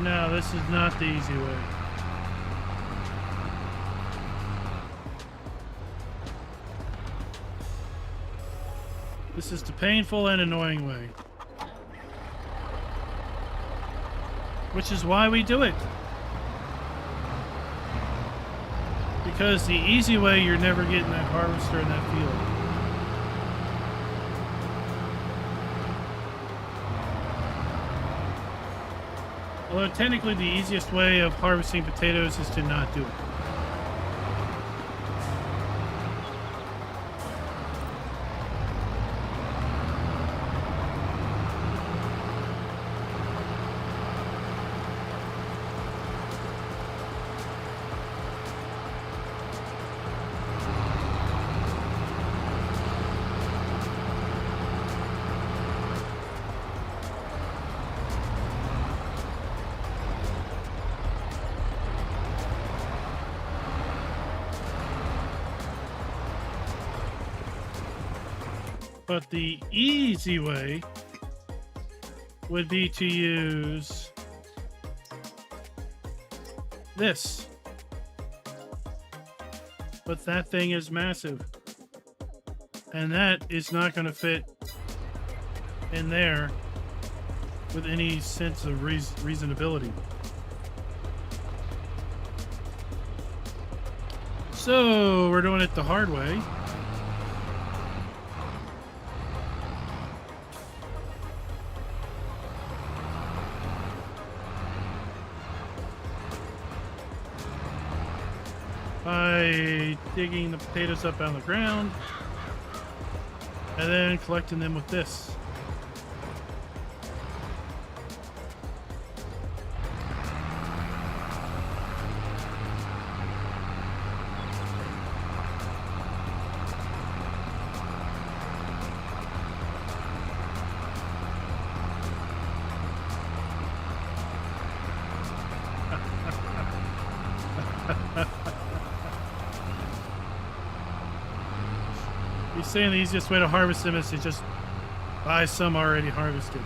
No, this is not the easy way. This is the painful and annoying way. Which is why we do it. Because the easy way, you're never getting that harvester in that field. Although technically the easiest way of harvesting potatoes is to not do it. But the easy way would be to use this. But that thing is massive. And that is not going to fit in there with any sense of reasonability. So we're doing it the hard way. By digging the potatoes up out of the ground and then collecting them with this. He's saying the easiest way to harvest them is to just buy some already harvested.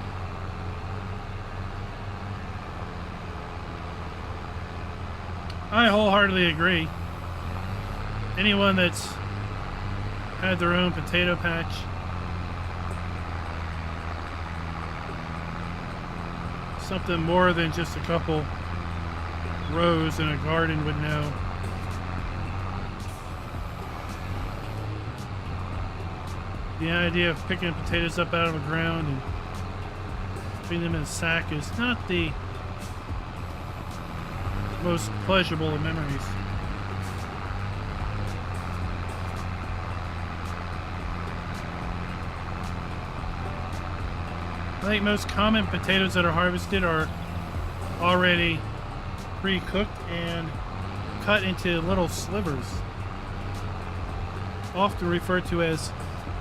I wholeheartedly agree. Anyone that's had their own potato patch, something more than just a couple rows in a garden would know. The idea of picking potatoes up out of the ground and putting them in a sack is not the most pleasurable of memories. I think most common potatoes that are harvested are already pre-cooked and cut into little slivers, often referred to as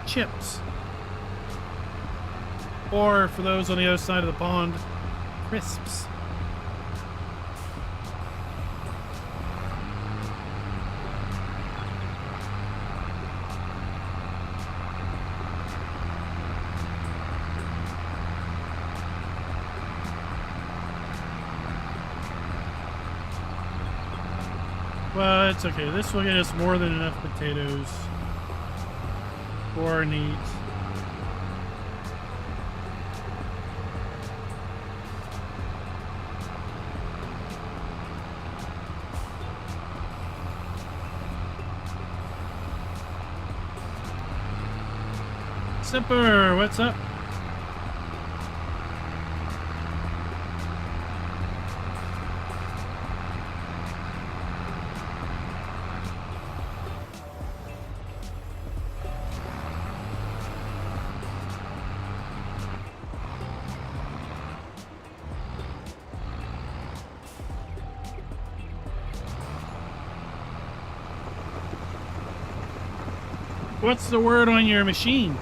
chips, or for those on the other side of the pond, crisps. Well, it's okay. This will get us more than enough potatoes for our needs. Sipper, what's up? What's the word on your machine?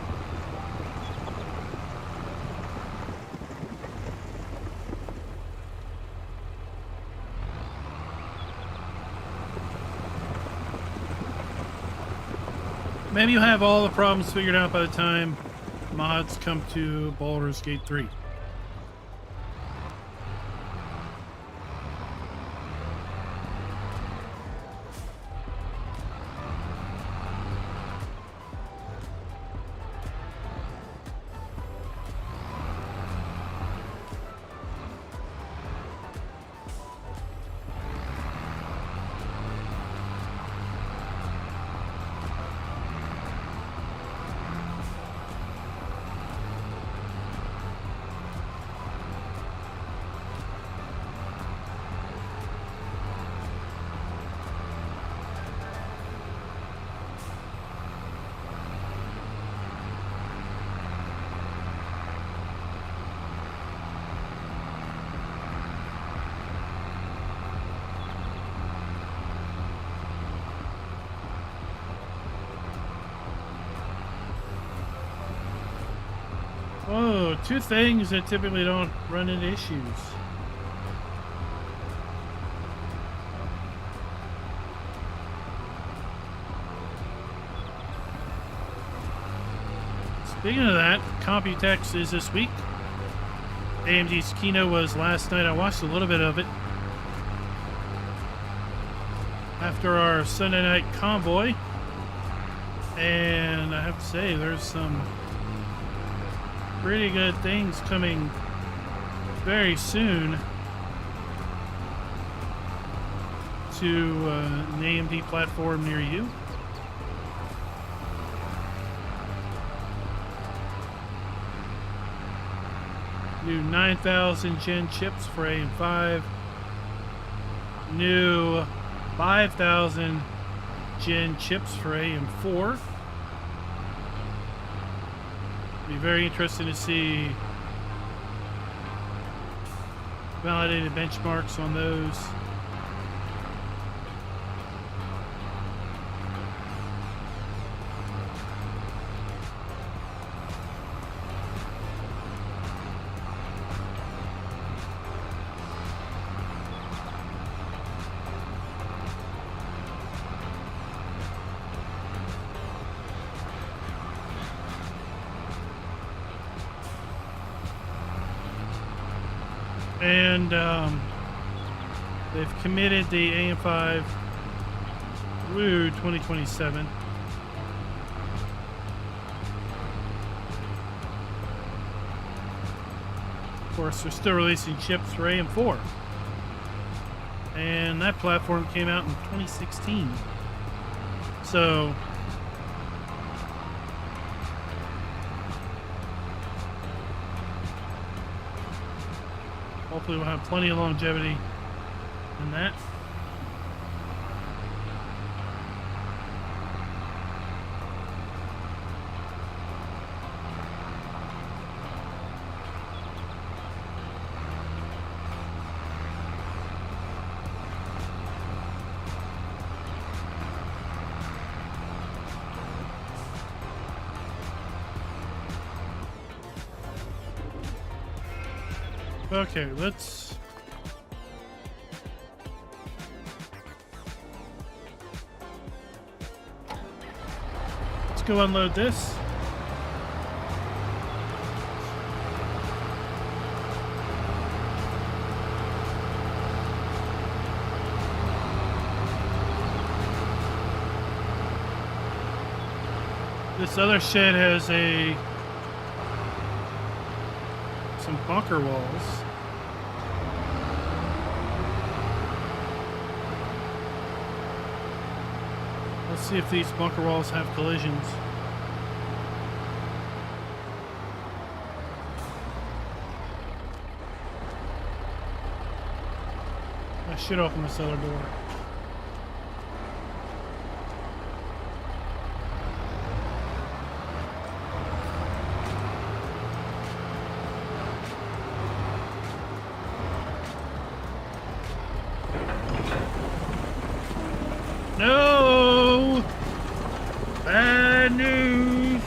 Maybe you'll have all the problems figured out by the time mods come to Baldur's Gate 3. Oh, two things that typically don't run into issues. Speaking of that, Computex is this week. AMD's keynote was last night. I watched a little bit of it after our Sunday night convoy, and I have to say there's some pretty good things coming very soon to an AMD platform near you. New 9,000 Gen chips for AM5. New 5,000 Gen chips for AM4. Be very interesting to see validated benchmarks on those. And they've committed the AM5 through 2027. Of course, they're still releasing chips for AM4. And that platform came out in 2016. So hopefully we'll have plenty of longevity in that. Okay, let's go unload this. This other shed has some bunker walls. Let's see if these bunker walls have collisions. I should open this other door. No! Bad news!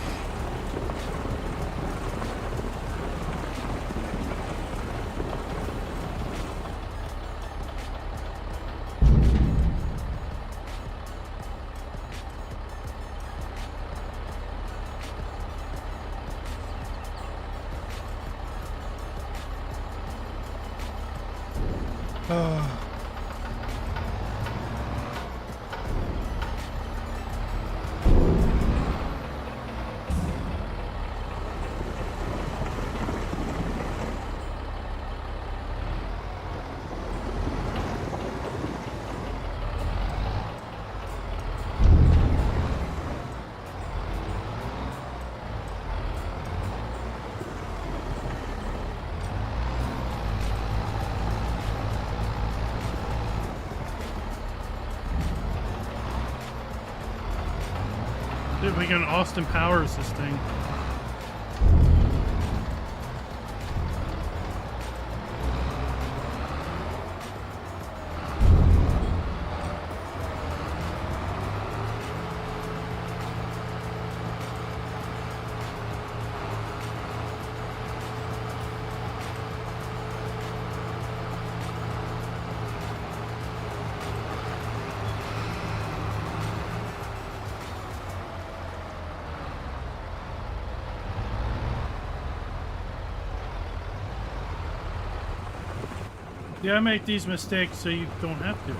Dude, we can Austin Powers this thing. Yeah, I make these mistakes so you don't have to.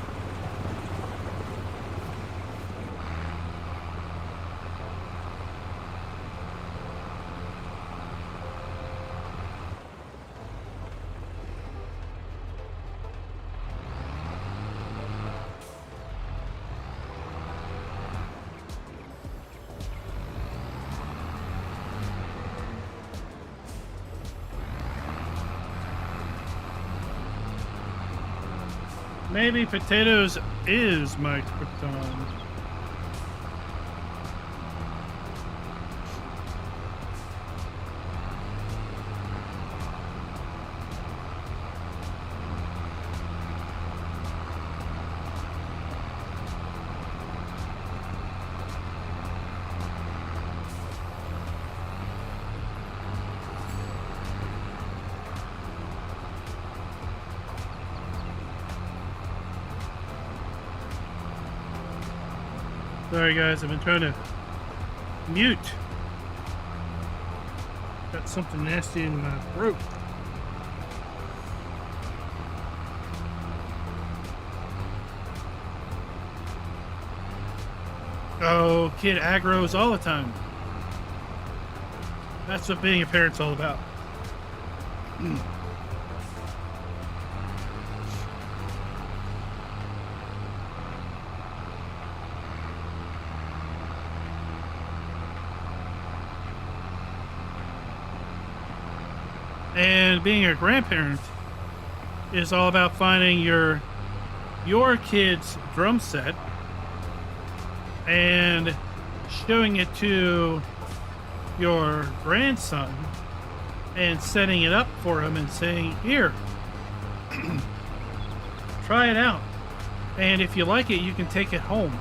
Maybe potatoes is my krypton. Sorry guys, I've been trying to mute. Got something nasty in my throat. Oh, kid aggros all the time. That's what being a parent's all about. And being a grandparent is all about finding your kid's drum set and showing it to your grandson and setting it up for him and saying, here, try it out. And if you like it, you can take it home.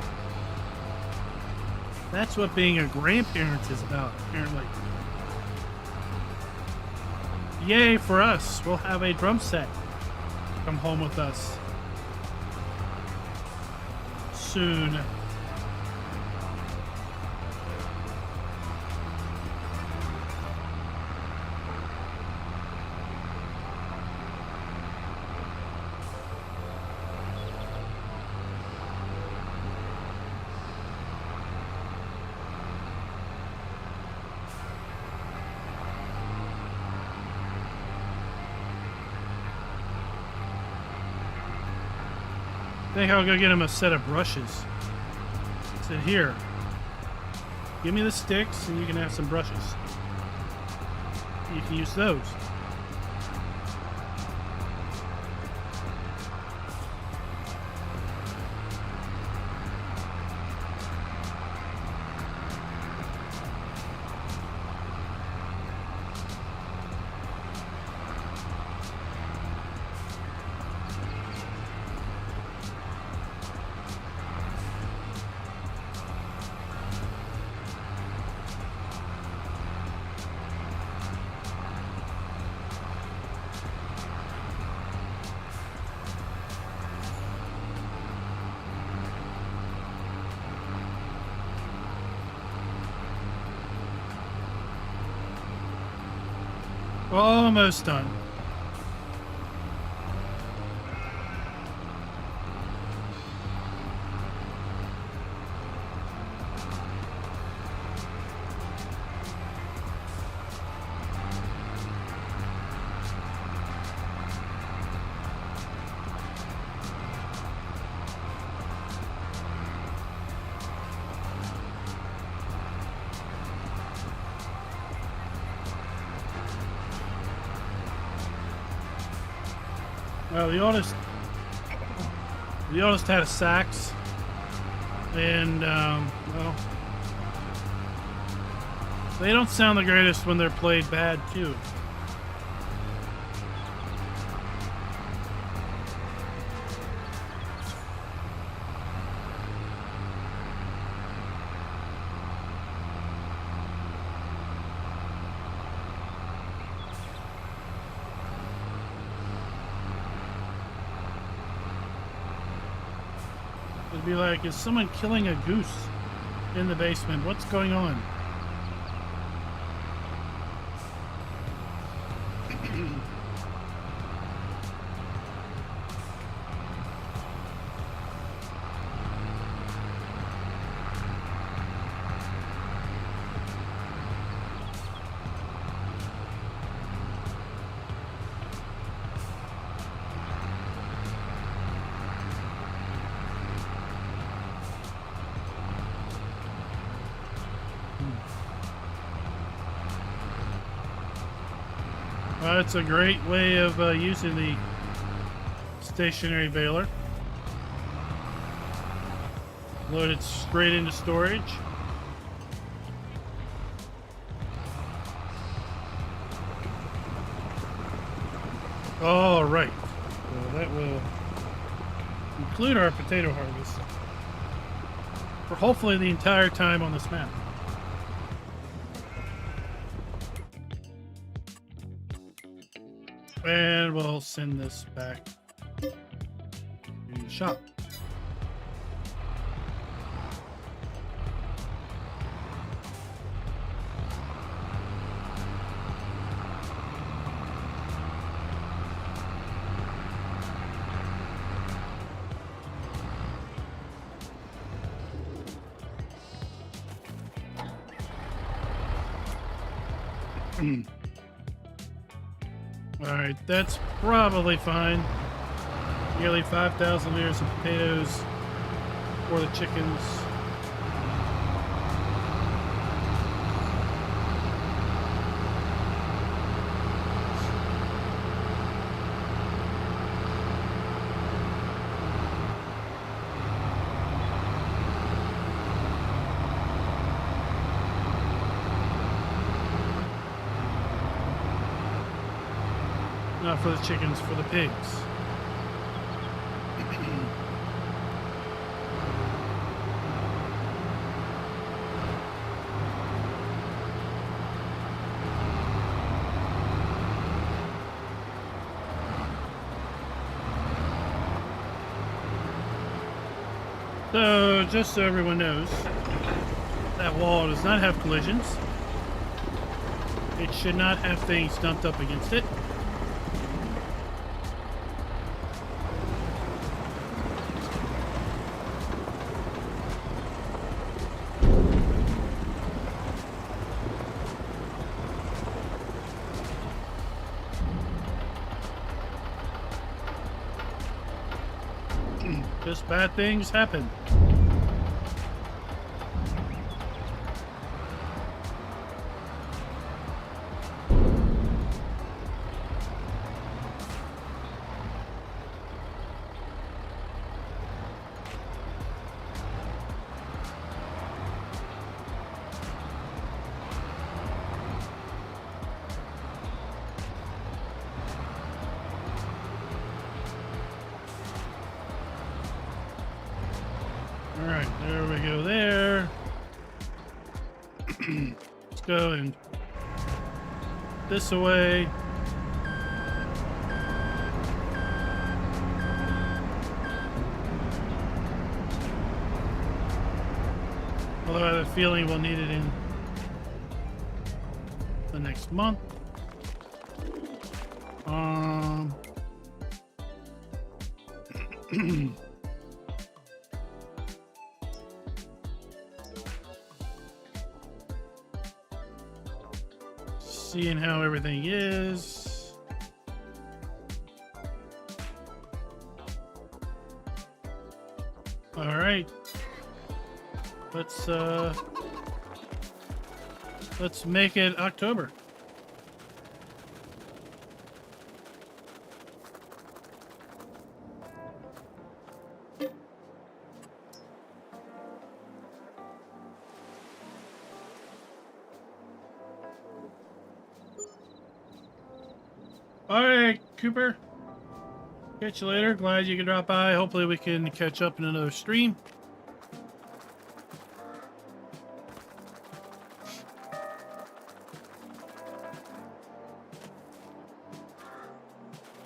That's what being a grandparent is about, apparently. Yay for us. We'll have a drum set come home with us soon. I think I'll go get him a set of brushes. I said, here, give me the sticks and you can have some brushes. You can use those. Almost done. Well, the oldest had a sax, and well, they don't sound the greatest when they're played bad too. It'd be like, is someone killing a goose in the basement? What's going on? It's a great way of using the stationary baler. Load it straight into storage. All right, so that will conclude our potato harvest for hopefully the entire time on this map. And we'll send this back to the shop. Alright, that's probably fine. Nearly 5,000 liters of potatoes for the chickens. Not for the chickens, for the pigs. So, just so everyone knows, that wall does not have collisions. It should not have things dumped up against it. Just bad things happen. Alright, there we go there. Let's go and this away. Although I have a feeling we'll need it in the next month. Seeing how everything is. All right. Let's make it October. Alright, Cooper. Catch you later. Glad you could drop by. Hopefully we can catch up in another stream.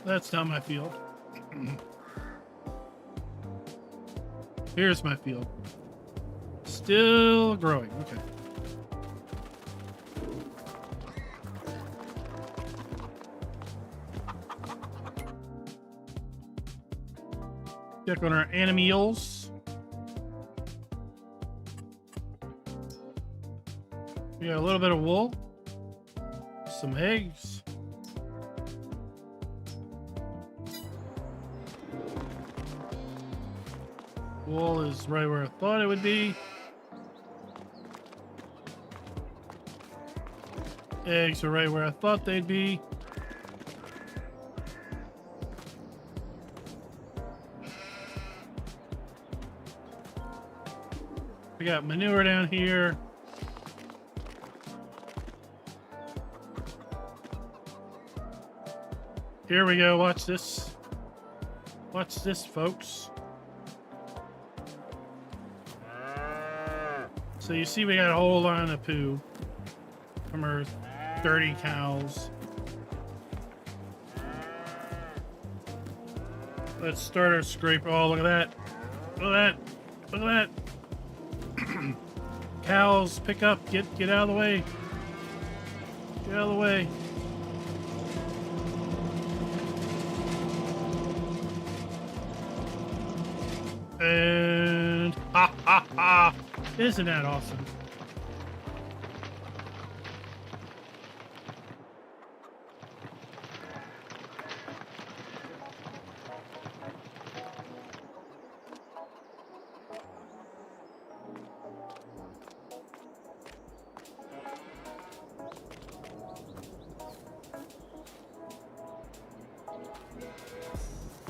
That's not my field. Here's my field. Still growing. Okay. Check on our animals. We got a little bit of wool, some eggs, wool is right where I thought it would be. Eggs are right where I thought they'd be. We got manure down here. Here we go. Watch this. Watch this, folks. So you see we got a whole line of poo from our dirty cows. Let's start our scraper. Oh, look at that. Look at that. Look at that. Cows, pick up. Get out of the way. Get out of the way. And ha ha ha. Isn't that awesome?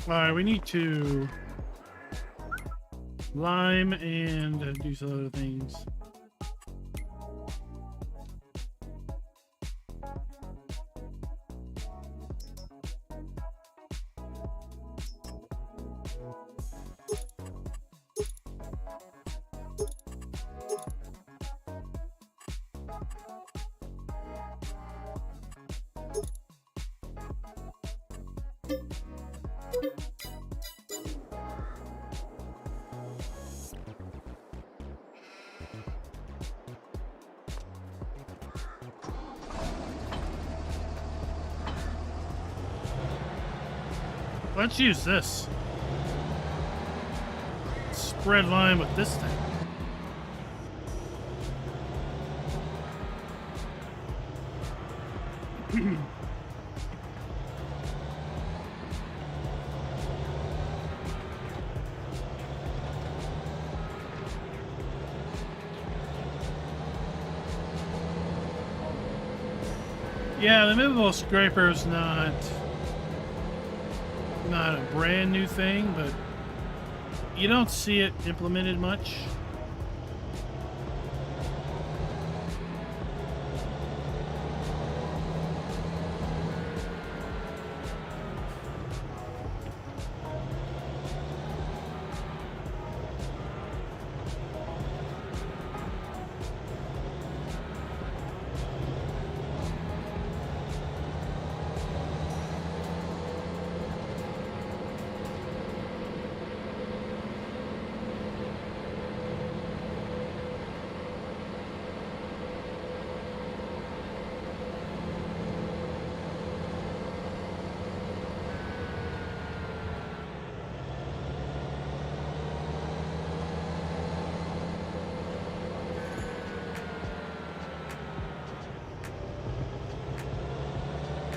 Alright, we need to lime and do some other things. Let's use this. Spread lime with this thing. Yeah, the movable scraper is not a brand new thing, but you don't see it implemented much.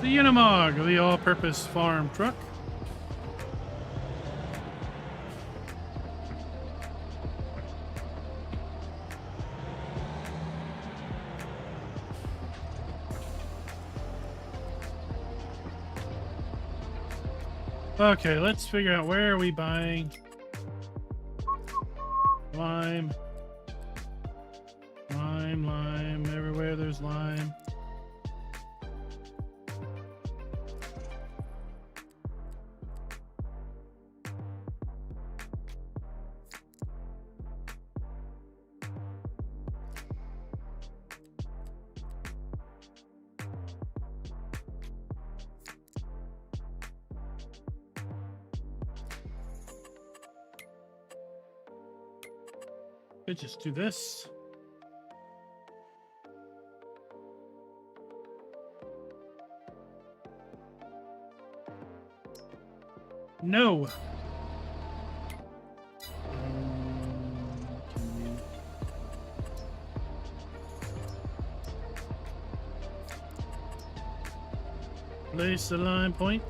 The Unimog, the all-purpose farm truck. Okay, let's figure out where are we buying lime. Lime, everywhere there's lime. Could just do this. No. Place the line point.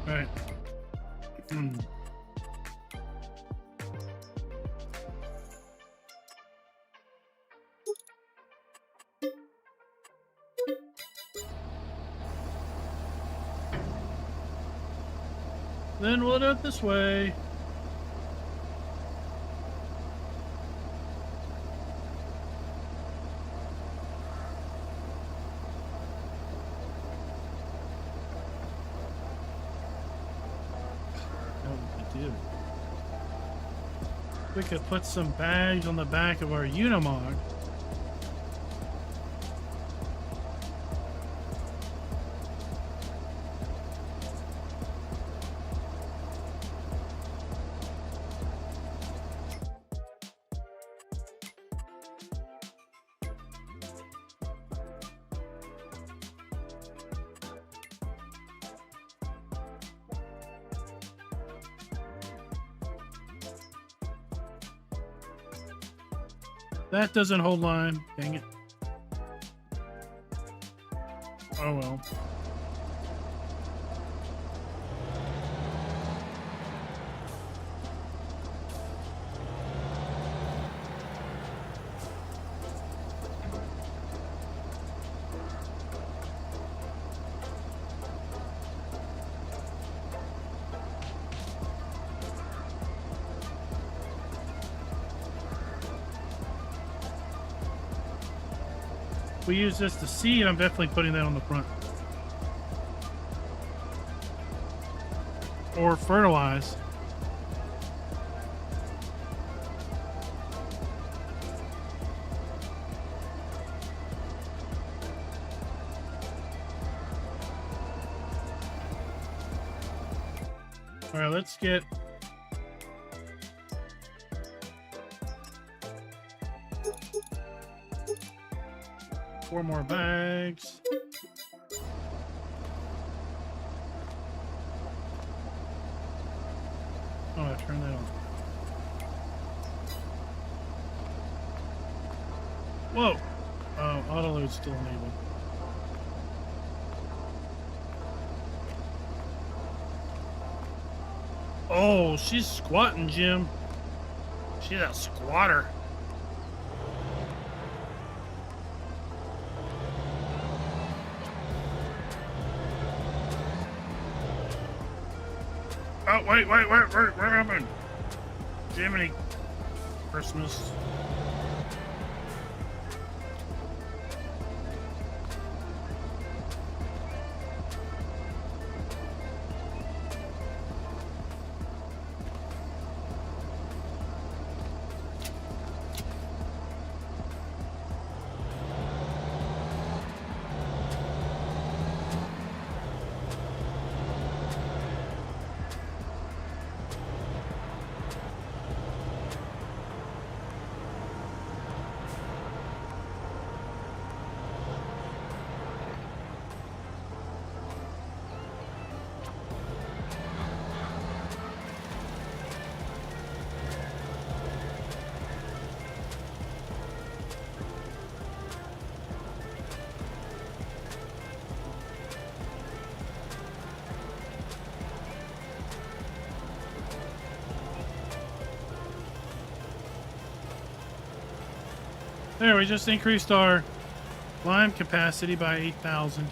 All right. Then we'll do it this way. We could put some bags on the back of our Unimog. That doesn't hold line. Dang it. Oh well. If we use this to seed, I'm definitely putting that on the front. Or fertilize. All right, let's get four more bags. Oh, I turned that on. Whoa! Oh, auto load's still enabled. Oh, she's squatting, Jim. She's a squatter. Oh, wait, what happened? Jiminy Christmas. There, we just increased our lime capacity by 8,000.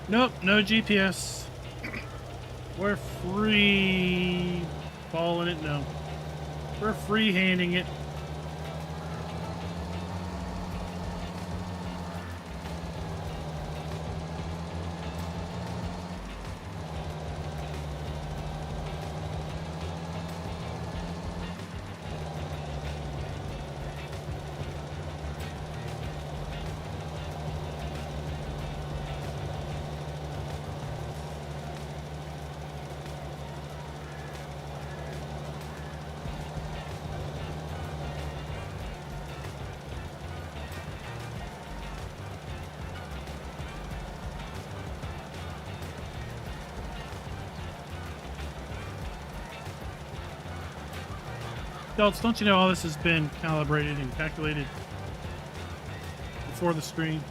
Nope, no GPS. We're free falling it. No, we're free handing it. Adults, don't you know all this has been calibrated and calculated before the screen?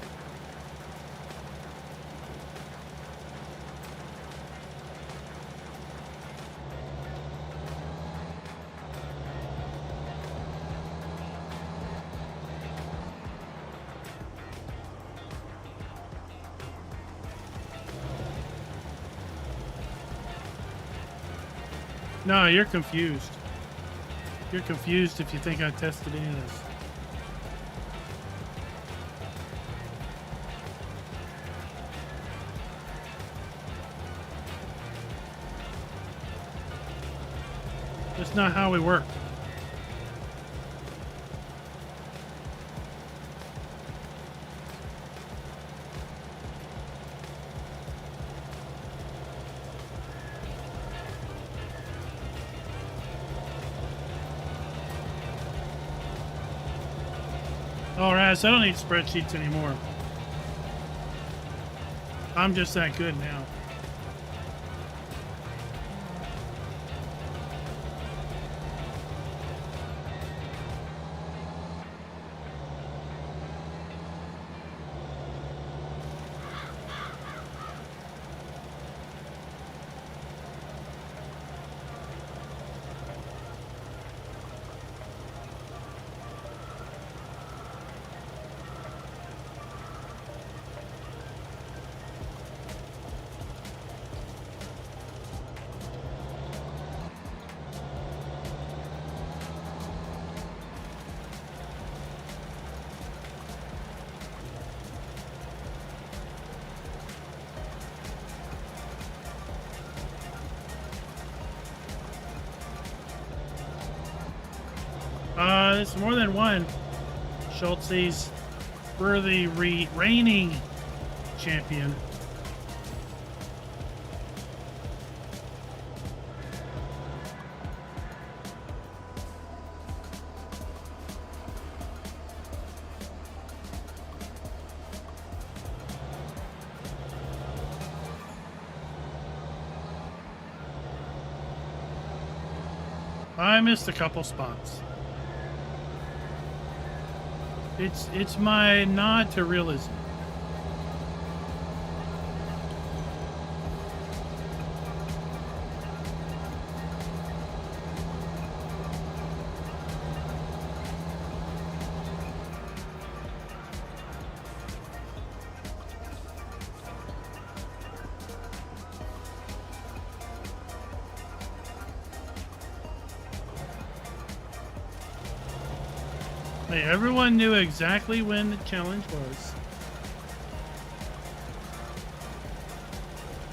No, you're confused. You're confused if you think I tested any of this. That's not how we work. Oh, Raz, I don't need spreadsheets anymore. I'm just that good now. It's more than one. Schultze's for the reigning champion. I missed a couple spots. It's my nod to realism. Hey, everyone knew exactly when the challenge was.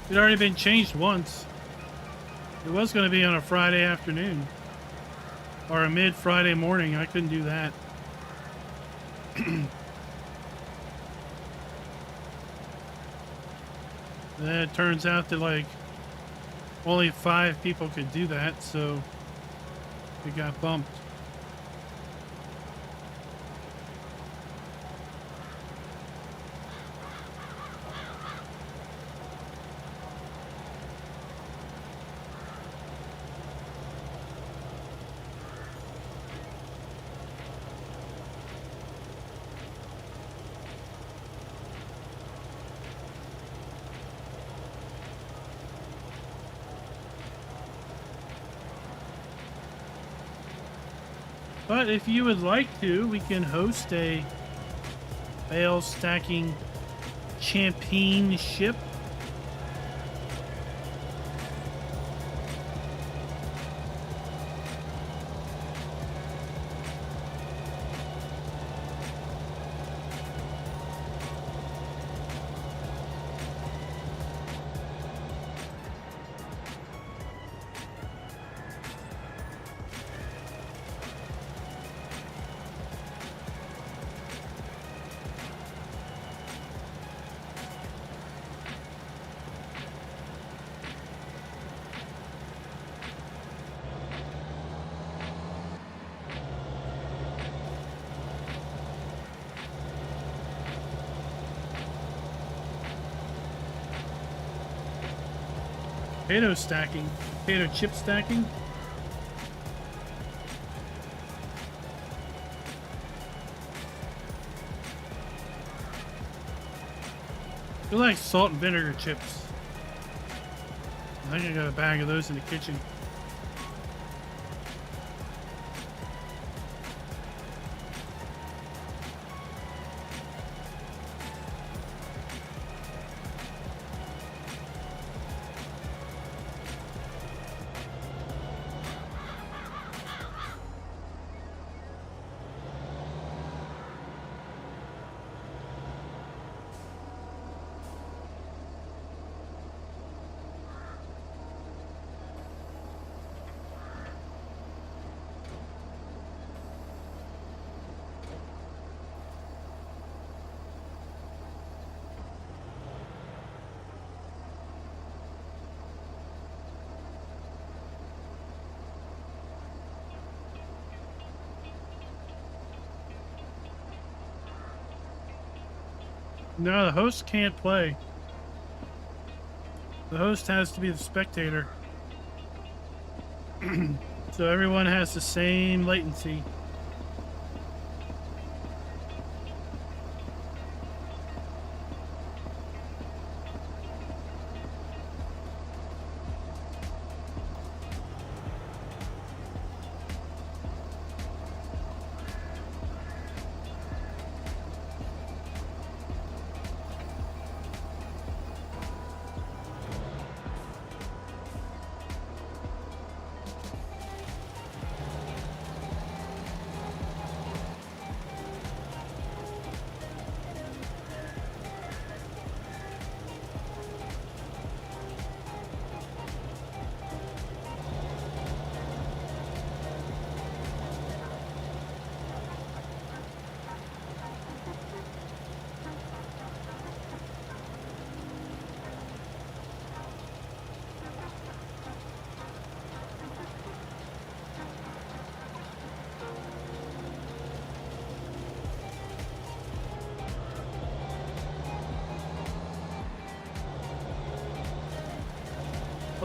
It had already been changed once. It was going to be on a Friday afternoon. Or a mid-Friday morning. I couldn't do that. Then it turns out that, like, only 5 people could do that, so it got bumped. But if you would like to, we can host a bale stacking championship. Potato stacking, potato chip stacking. I feel like salt and vinegar chips. I think I got a bag of those in the kitchen. No, the host can't play. The host has to be the spectator. So everyone has the same latency.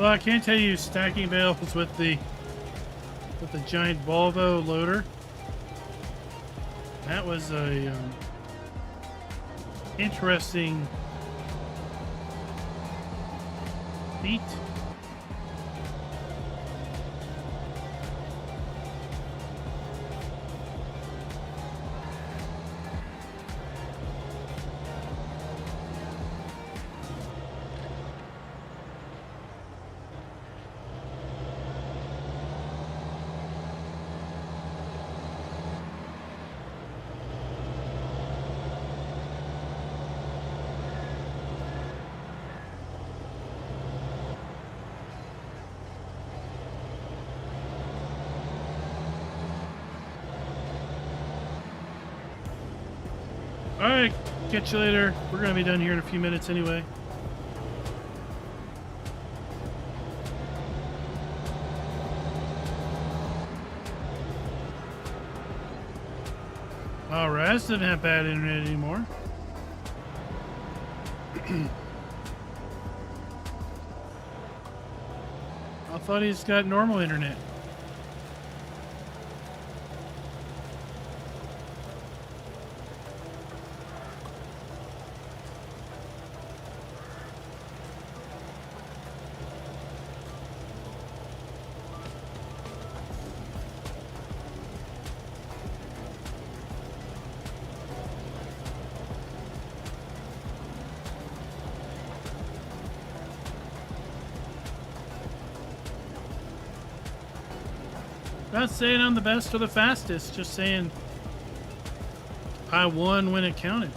Well, I can't tell you stacking bales with the giant Volvo loader. That was a interesting feat. All right, catch you later. We're gonna be done here in a few minutes anyway. All right, doesn't have bad internet anymore. I thought he's got normal internet. Not saying I'm the best or the fastest, just saying I won when it counted.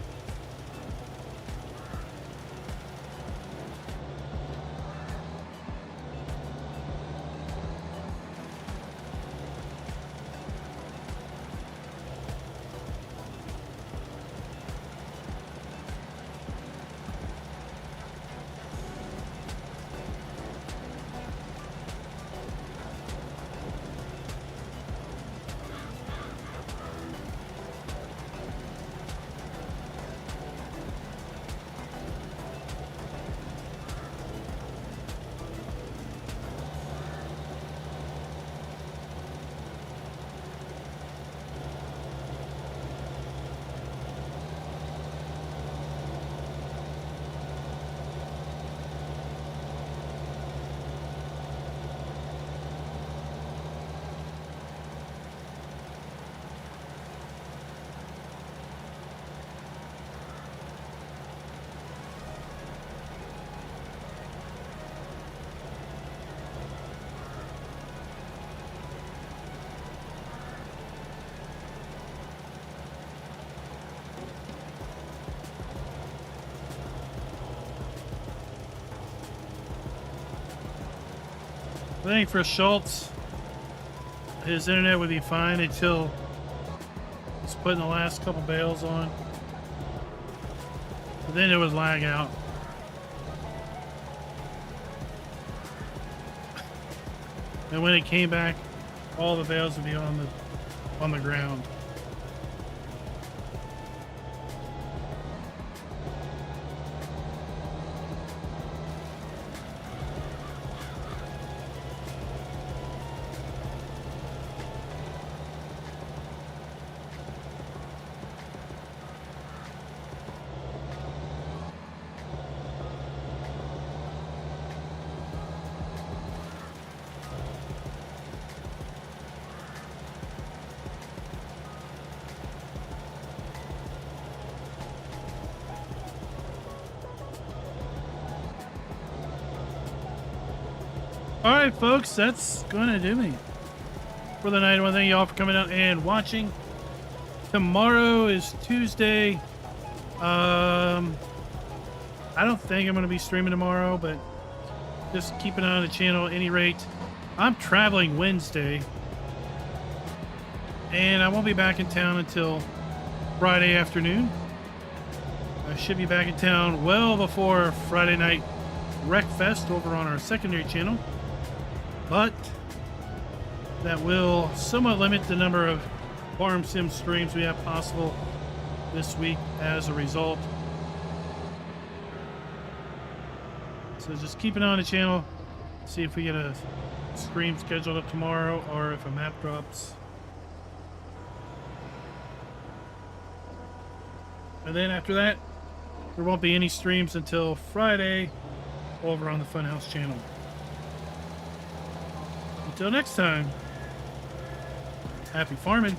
I think for Schultz, his internet would be fine until he's putting the last couple bales on. But then it would lag out. And when it came back, all the bales would be on the ground. All right, folks, that's going to do me for the night. I want to thank you all for coming out and watching. Tomorrow is Tuesday. I don't think I'm going to be streaming tomorrow, but just keep an eye on the channel at any rate. I'm traveling Wednesday, and I won't be back in town until Friday afternoon. I should be back in town well before Friday night Wreckfest over on our secondary channel. But that will somewhat limit the number of farm sim streams we have possible this week as a result. So just keep an eye on the channel. See if we get a stream scheduled up tomorrow or if a map drops. And then after that, there won't be any streams until Friday over on the Funhouse channel. Until next time, happy farming.